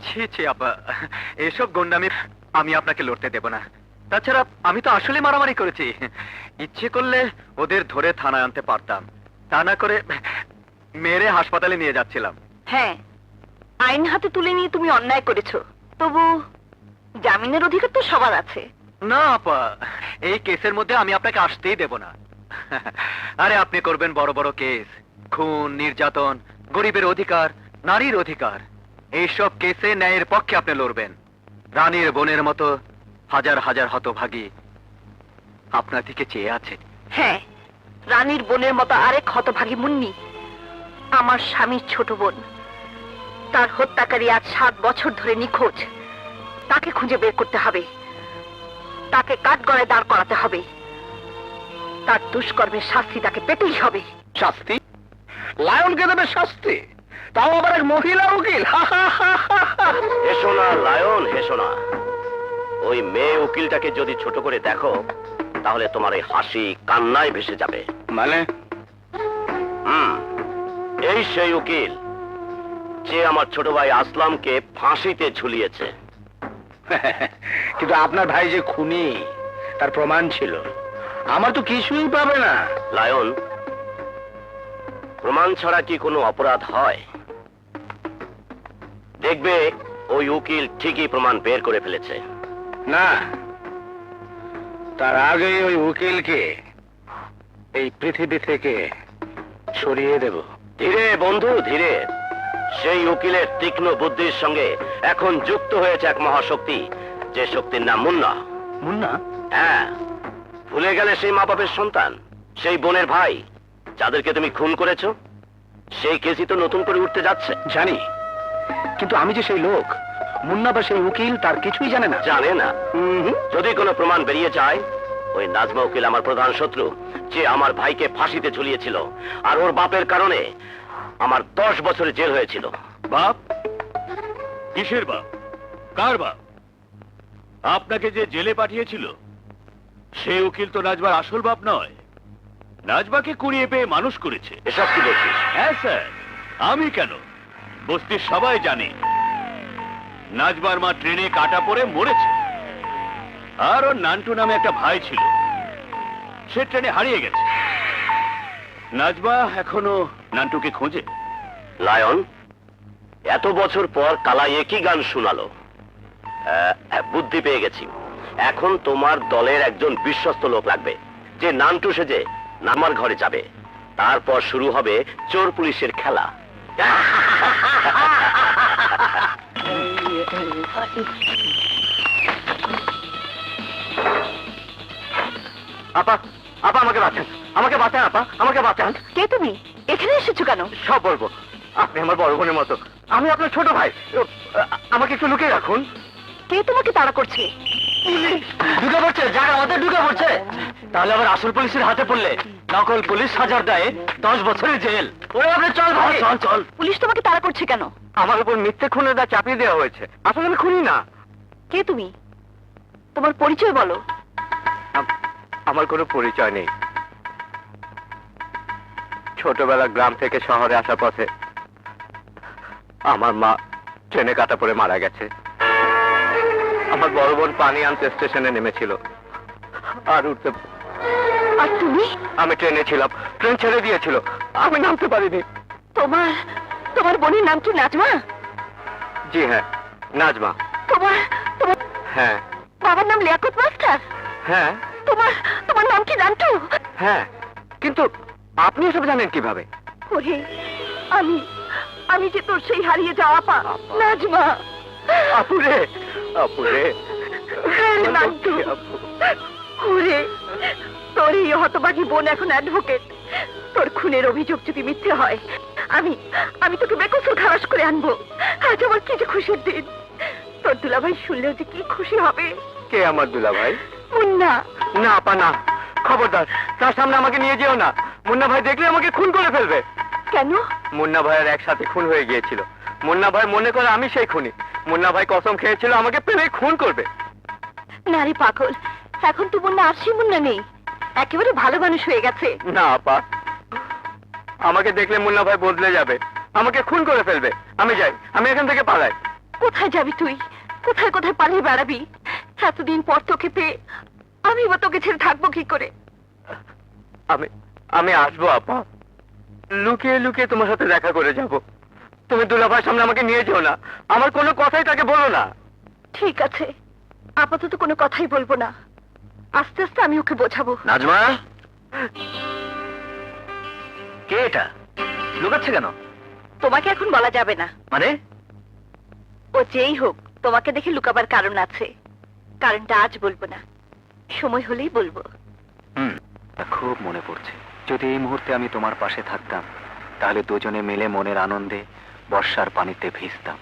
ছি ছি আপা, এসব গন্ডামি আমি আপনাকে লড়তে দেব না। তাছাড়া আমি তো আসলে মারামারি করেছি। ইচ্ছে করলে ওদের ধরে থানায় আনতে পারতাম, তা না করে মেরে হাসপাতালে নিয়ে যাচ্ছিলাম। হ্যাঁ, আইন হাতে তুলে নিয়ে তুমি অন্যায় করেছো, তবু জামিনের অধিকার তো সবার আছে। না আপা, এই কেসের মধ্যে আমি আপনাকে আসতেই দেব না। আরে আপনি করবেন বড় বড় কেস, খুন, নির্যাতন, গরিবের অধিকার, নারীর অধিকার, এইসব কেসে ন্যায়ের পক্ষে আপনি লড়বেন। রানীর বোনের মতো হাজার হাজার হতভাগী আপনার দিকে চেয়ে আছে। হ্যাঁ, রানীর বোনের মতো আরেক হতভাগী মুন্নি আমার স্বামীর ছোট বোন। তার হত্যাকারী আজ 7 বছর ধরে নিখোঁজ। তাকে খুঁজে বের করতে হবে, তাকে কাঠগড়ায় দাঁড় করাতে হবে। তার দুষ্কর্মের শাস্তি তাকে পেতেই হবে। শাস্তি? লায়নকে দেবে শাস্তি, তাও আবার এক মহিলা উকিল? হেসো না লায়ন, হেসো না। ওই মেয়ে উকিলটাকে যদি ছোট করে দেখো, তাহলে তোমার এই হাসি কান্নায় ভেসে যাবে। মানে? এই সেই উকিল যে আমার ছোট ভাই আসলামকে ফাঁসিতে ঝুলিয়েছে। কিন্তু আপনার ভাই যে খুনি, তার প্রমাণ ছিল। আমার তো কিছুই পাবে না। লায়ন, প্রমাণ ছাড়া কি কোনো অপরাধ হয়? দেখবে ওই উকিল ঠিকই প্রমাণ বের করে ফেলেছে। না, তার আগেই ওই উকিলকে এই পৃথিবী থেকে সরিয়ে দেব। ধীরে বন্ধু, ধীরে। সেই উকিলের তীক্ষ্ণ বুদ্ধির সঙ্গে এখন যুক্ত হয়েছে এক মহাশক্তি, যে শক্তির নাম মুন্না। মুন্না? হ্যাঁ, ভুলে গেলে সেই মা বাপের সন্তান, সেই বোনের ভাই যাদেরকে তুমি খুন করেছো? সেই কেসই তো নতুন করে উঠতে যাচ্ছে। জানি, কিন্তু আমি যে সেই লোক, মুন্না বা সেই উকিল তার কিছুই জানে না। জানে না? যদি কোনো প্রমাণ বেরিয়ে যায়, ওই নাজমা উকিল আমার প্রধান শত্রু, যে আমার ভাইকে ফাঁসিতে ঝুলিয়েছিল, আর ওর বাপের কারণে আমার 10 বছরের জেল হয়েছিল। বাপ? কিসের বাপ? কার বাপ? আপনাকে যে জেলে পাঠিয়েছিল সে উকিল তো নাজবার আসল বাপ নয়। নাজবাকে কুড়িয়ে পেয়ে মানুষ করেছে। এসব কি বলছিস? হ্যাঁ স্যার, আমি কেন, বস্তির সবাই জানে নাজবার মা ট্রেনে কাটা পড়ে মরেছে। আর ওর নান্টু নামে একটা ভাই ছিল, সে ট্রেনে হারিয়ে গেছে। নাজবা এখনো নান্টুকে খোঁজে। লায়ন, এত বছর পর কালা একই গান শোনালো। বুদ্ধি পেয়ে গেছি। এখন তোমার দলের একজন বিশ্বস্ত লোক লাগবে, যে নান্টু সেজে নামার ঘরে যাবে। তারপর শুরু হবে চোর পুলিশের খেলা। আপা, আপা আমাকে বাঁচান, আমাকে বাঁচান আপা, আমাকে বাঁচান। কে তুমি? এখানে এসেছো কেন? সব বলবো। আপনি আমার বড় বোনের মতো, আমি আপনার ছোট ভাই। আমাকে একটু লুকিয়ে রাখুন। কে তোমাকে তাড়া করছে? ঢুকে পড়ছে, যারা আমাদের ঢুকে পড়ছে। তাহলে আবার আসল পুলিশের হাতে পড়লে নকল পুলিশ সাজার দেয় 10 বছরের জেল। ওরে আপনি চল ভাই, চল চল। পুলিশ তোমাকে তাড়া করছে কেন? আমার উপর মিথ্যে খুনের দা চাপিয়ে দেওয়া হয়েছে। আসলে আমি খুনি না। কে তুমি? তোমার পরিচয় বলো। আমার কোনো পরিচয় নেই। ছোটবেলা গ্রাম থেকে শহরে আসার পথে আমার মা ট্রেনে কাটা পড়ে মারা গেছে। আমার বড় বোন পানি আনতে স্টেশনে নেমেছিল, আর উঠতে আর তুমি? আমি ট্রেনে ছিলাম, ট্রেন ছেড়ে দিয়েছিল, আমি নামতে পারিনি। তোমার তোমার বোনের নাম কি নাজমা? জি হ্যাঁ, নাজমা। তোমার তোমার হ্যাঁ বাবার নাম লিয়াকত মাস্টার? হ্যাঁ তোমার তোমার নাম কি নান্টু? হ্যাঁ, কিন্তু আপনি এসব জানেন কিভাবে? ওরে, আমি আমি যে তোর সেই হারিয়ে যাওয়া আপা নাজমা। আপুরে, আপুরে। হ্যাঁ রে নান্টু। ওরে, তোর এই হতভাগী বোন এখন অ্যাডভোকেট। তোর খুনের অভিযোগ যদি মিথ্যে হয়, আমি আমি তোকে বেকসুর খালাস করে আনবো। আজ আমার কি যে খুশির দিন। তোর দুলাভাই শুনলেও যে কি খুশি হবে। কে আমার দুলা ভাই? মুন্না। না আপা না, খবরদার তার সামনে আমাকে নিয়ে যেও না। মুন্না ভাই দেখলে আমাকে খুন করে ফেলবে। কেন? মুন্না ভাইয়ের একসাথে খুন হয়ে গিয়েছিল। মুন্না ভাই মনে করে আমি সেই খুনি। মুন্না ভাই কসম খেয়েছিল আমাকে পেলে খুন করবে। নারী পাগল, এখন তো মুন্না আর সেই মুন্না নেই, একেবারে ভালো মানুষ হয়ে গেছে। না আপা, আমাকে দেখলে মুন্না ভাই বদলে যাবে, আমাকে খুন করে ফেলবে। আমি যাই, আমি এখান থেকে পালাই। কোথায় যাবি তুই? কোথায় কোথায় পালিয়ে বেড়াবি? এতদিন পর তোকে পেয়ে আমি বা তোকে ছেড়ে থাকবো কি করে? আমি আমি আসবো আপা, লুকিয়ে লুকিয়ে তোমার সাথে দেখা করে যাব। তুমি দুলাভাইয়ের সামনে আমাকে নিয়ে যেও না, আমার কোনো কথাই তাকে বলো না। ঠিক আছে, আপাতত কোনো কথাই বলবো না, আস্তে আস্তে আমি ওকে বোঝাবো। নাজমা, কে এটা? লুকাচ্ছে কেন? তোমাকে এখন বলা যাবে না। মানে? ও যেই হোক, তোমাকে দেখে লুকাবার কারণ আছে। কারণটা আজ বলবো না, সময় হলেই বলবো। খুব মনে পড়ছে। যদি এই মুহূর্তে আমি তোমার পাশে থাকতাম, তাহলে দুজনে মিলে মনের আনন্দে বর্ষার পানিতে ভিজতাম।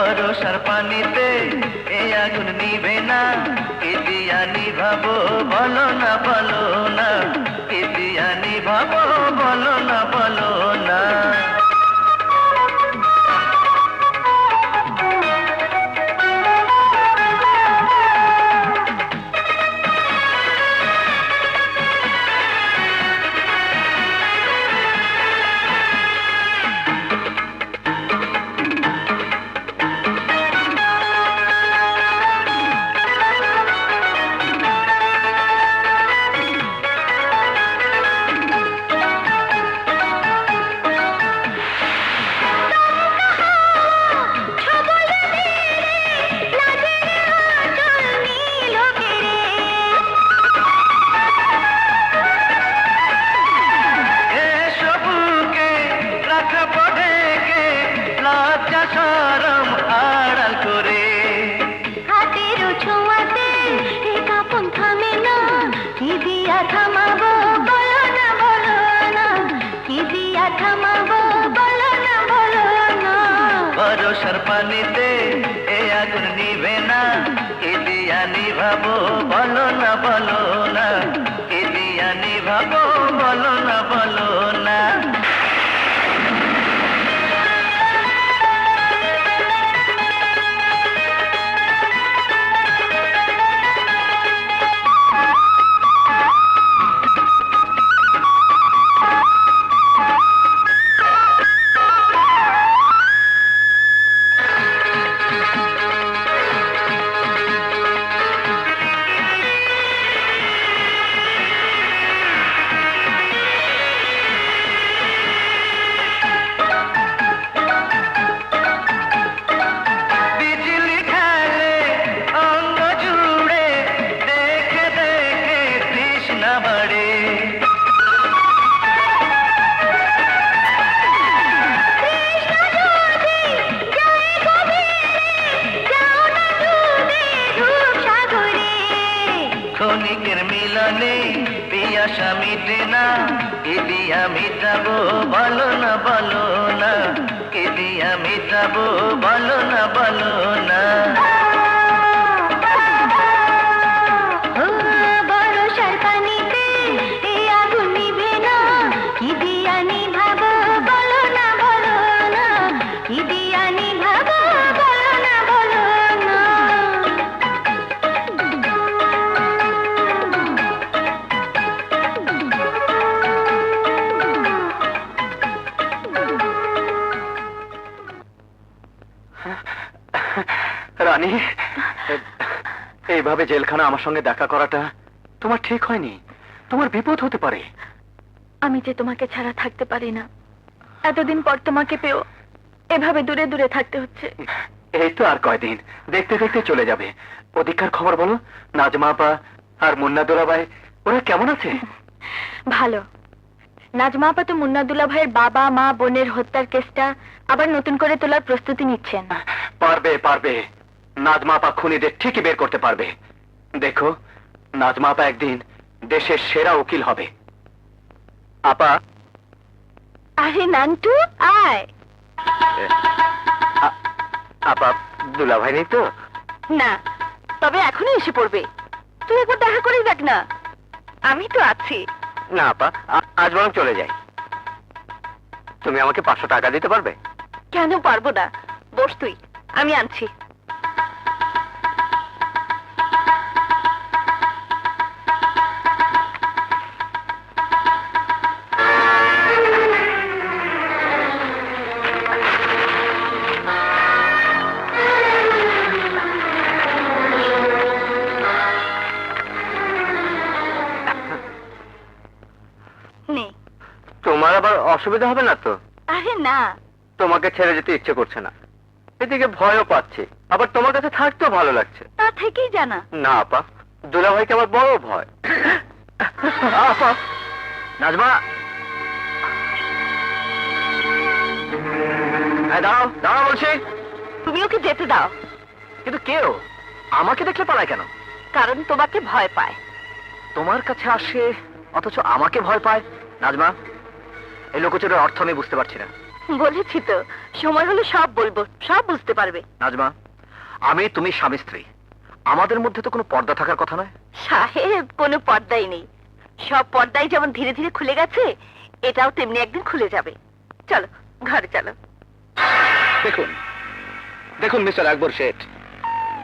বর্ষার পানিতে এই আগুন নিভে না, কি দিয়া নিভাবো বলো না বলো না, কি দিয়া নিভাবো বলো না বলো না। পানিতে এ আগুন নিভে না, কি দিয়া নিভাবো বলো না বলো না, কি দিয়া নিভাবো বলো না বলো না। বিজলি খেলে অঙ্গ জুড়ে, দেখে দেখে তৃষ্ণা বাড়ে। ক্ষণিকের মিলনে পিয়াসা মিটে না, কি দিয়া মিটাবো বলো না বলো না, কি দিয়া মিটাবো বলো না বলো না। বরষার পানিতে এই আগুন নিভে না, কি দিয়া নিভাবো বলো না বলো না, কি দিয়া নিভাবো বলো না বলো না। রানী, এইভাবে জেলখানা আমার সঙ্গে দেখা করাটা তোমার ঠিক হয়নি। তোমার বিপদ হতে পারে। আমি যে তোমাকে ছাড়া থাকতে পারি না, এতদিন পর তোমাকে পেও এভাবে দূরে দূরে থাকতে হচ্ছে। এই তো আর কয়দিন, দেখতে দেখতে চলে যাবে। ওদিককার খবর বলো, নাজমা আপা আর মুন্না দুলাভাই ওরা কেমন আছে? ভালো। নাজমা আপা তো মুন্নাদুল্লাহ ভাইয়ের বাবা মা বোনের হত্যার কেসটা আবার নতুন করে তোলার প্রস্তুতি নিচ্ছেন। পারবে পারবে, নাজমা আপা খুনিদের ঠিকই বের করতে পারবে। দেখো, নাজমা আপা একদিন দেশের সেরা উকিল হবে। আপা, আরে নান্টু আয়। আপা দুলাভাই নেই তো? না, তবে এখনই এসে পড়বে। তুই একবার দেখা করেই দেখ না, আমি তো আছি। না আপা, আজ বরং চলে যাই। তুমি আমাকে 500 টাকা দিতে পারবে? কেন পারবো না, বস তুই, আমি আনছি। নে। তোমার আবার অসুবিধা হবে না তো? আরে না, তোমাকে ছেড়ে যেতে ইচ্ছে করছে না, এদিকে ভয়ও পাচ্ছি, আবার তোমার কাছে থাকতেও ভালো লাগছে। তা থেকেই জানা। না আপা, দুলাভাইকে আমার বড় ভয়। আপা, নাজমা, দাঁড়াও দাঁড়াও বলছি। তুমি ওকে যেতে দাও। কিন্তু কেউ আমাকে দেখলে পালায় কেন? কারণ তোমাকে ভয় পায়। তোমার কাছে আসে অথচ আমাকে ভয় পায়? নাজমা, এই লোকচুরের অর্থ আমি বুঝতে পারছি না। বলেছি তো, সময় হলে সব বলবো, সব বুঝতে পারবে। নাজমা, আমি তুমি স্বামী স্ত্রী, আমাদের মধ্যে তো কোনো পর্দা থাকার কথা নয়। সাহেব, কোনো পর্দাই নেই। সব পর্দাই যেমন ধীরে ধীরে খুলে গেছে, এটাও তেমনি একদিন খুলে যাবে। চলো ঘরে চলো। দেখুন দেখুন মিস্টার আকবর শেঠ,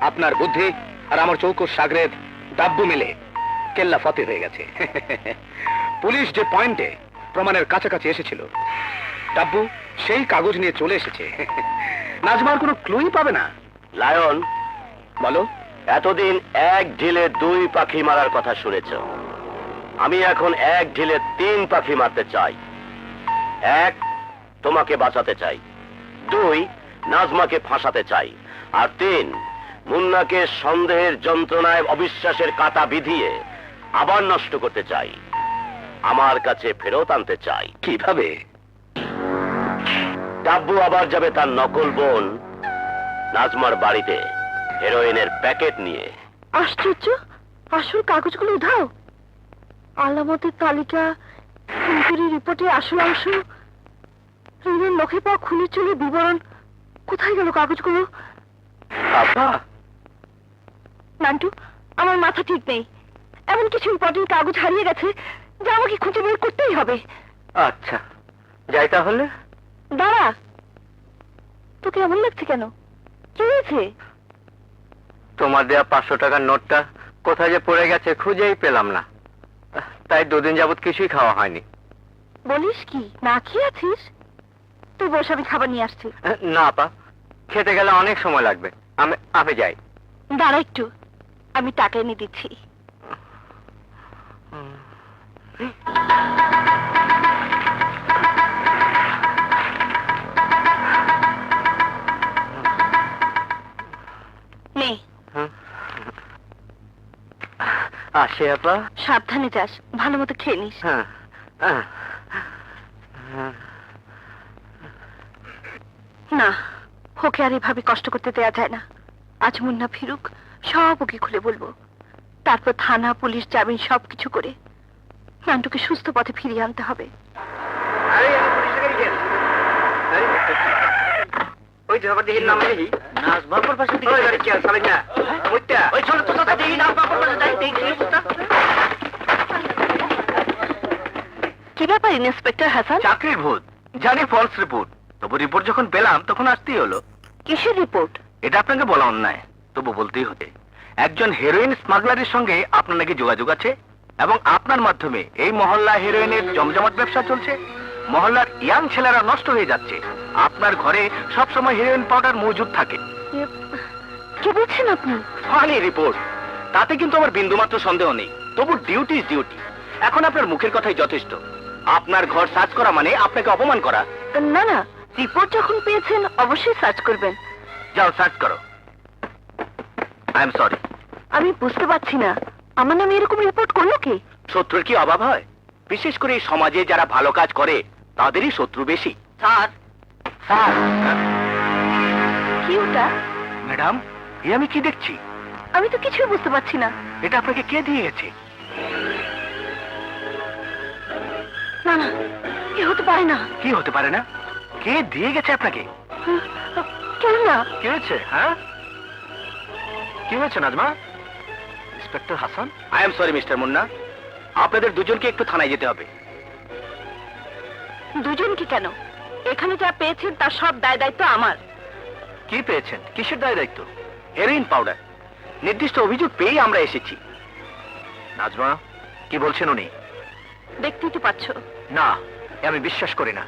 আপনার বুদ্ধি আর আমার চৌকোর সাগরেদ ডাব্বু মিলে কেল্লা ফতে হয়ে গেছে। পুলিশ যে পয়েন্টে প্রমাণের কাছাকাছি এসেছিল, ডাব্বু সেই কাগজ নিয়ে চলে এসেছে। নাজমার কোনো ক্লুই পাবে না। লায়ন, বলো। এতদিন এক ঢিলে 2 পাখি মারার কথা শুনেছ, আমি এখন এক ঢিলে 3 পাখি মারতে চাই। 1, তোমাকে বাঁচাতে চাই। 2, নাজমাকে ফাঁসাতে চাই। আর 3, মুন্নাকে সন্দেহের যন্ত্রণায় অবিশ্বাসের কাঁটা বিধিয়ে আবার নষ্ট করতে চাই, আমার কাছে ফেরত আনতে চাই। কিভাবে? ডাব্বু আবার যাবে তার নকল বোন নাজমার বাড়িতে হেরোইনের প্যাকেট নিয়ে। আশ্চর্য, আসল কাগজগুলো উধাও। আলামতের তালিকা, খুনকারী রিপোর্টে আসল অংশ, ঋণের নখে পাওয়া খুনের চলে বিবরণ, কোথায় গেল কাগজগুলো? আপা, নান্টু, আমার মাথা ঠিক নেই। এমন কিছু ইম্পর্টেন্ট কাগজ হারিয়ে গেছে যা আমাকে খুঁজে বের করতেই হবে। আচ্ছা যাই তাহলে। দাঁড়া, তোকে এমন লাগছে কেন? কি হয়েছে? তোমার দেয়া 500 টাকার নোটটা কোথায় যে পড়ে গেছে খুঁজেই পেলাম না, তাই 2 দিন যাবত কিছুই খাওয়া হয়নি। বলিস কি, না খেয়ে আছিস? তুই বস, আমি খাবার নিয়ে আসছি। না আপা, খেতে গেলে অনেক সময় লাগবে, আমি যাই। দাঁড়া একটু, আমি টাকা এনে দিচ্ছি। নে, আসে আপা। সাবধানে যাস, ভালো মতো খেয়ে নিস। হ্যাঁ, না, ওকে আর এভাবে কষ্ট করতে দেয়া যায় না। আজ মুন্না ফিরুক, সব ওকে খুলে বলবো। তারপর থানা, পুলিশ, জামিন সবকিছু করে নান্টুকে সুস্থ পথে ফিরিয়ে আনতে হবে। ওই যে আবার দেখি নাম দেখি নাজমাপার পাশে দিকে ওই গাড়ি কি আর চালাই না ওইটা ওই ছোট ছোট দেখি না বাবার পাশে যাই দেখি। কি ব্যাপার ইন্সপেক্টর হাসান? চাকরির ভূত, জানি ফলস রিপোর্ট, তবু রিপোর্ট যখন পেলাম তখন আসতেই হলো। কিসের রিপোর্ট? এটা আপনাকে বলা অন্যায়, তবু বলতেই হতে। একজন হেরোইন স্মাগলারের সঙ্গে আপনার নাকি যোগাযোগ আছে এবং আপনার মাধ্যমে এই মহল্লা হেরোইনের জমজমাট ব্যবসা চলছে। মহল্লার ইয়াং ছেলেরা নষ্ট হয়ে যাচ্ছে। আপনার ঘরে সবসময় হেরোইন পাউডার মজুদ থাকে। কি বলছেন আপনি? ফানি রিপোর্ট, তাতে কিন্তু আমার বিন্দুমাত্র সন্দেহ নেই, তবু ডিউটি ইজ ডিউটি। এখন আপনার মুখের কথাই যথেষ্ট। আপনার ঘর সার্চ করা মানে আপনাকে অপমান করা। না না, রিপোর্ট যখন পেয়েছেন অবশ্যই সার্চ করবেন। যাও সার্চ করো। I am sorry. আমি বুঝতে পারছি না, আমার নামে এরকম রিপোর্ট করলো কে? শত্রুর কি অভাব হয়? বিশেষ করে এই সমাজে যারা ভালো কাজ করে তাদেরই শত্রু বেশি। Sir, sir. কি ওটা? ম্যাডাম, এ আমি কি দেখছি? আমি তো কিছুই বুঝতে পারছি না। এটা আপনাকে কে দিয়ে গেছে? না না, এ হতে পারে না। কি হতে পারে না? কে দিয়ে গেছে আপনাকে? কেন না? কি হয়েছে? হ্যাঁ, কি হয়েছে Najma? Inspector Hasan, I am sorry mister Munna, আপনাদের দুজনকে একটু থানায় যেতে হবে। দুজনকে কেন? এখানে যা পেয়েছেন তার সব দায় দায়িত্ব আমার। কি পেয়েছেন? কিসের দায় দায়িত্ব? Heroin powder. নির্দিষ্ট অভিযোগ পেয়েই আমরা এসেছি। নাজমা, কি বলছেন উনি? দেখতেই তো পাচ্ছ। না, এ আমি বিশ্বাস করি না।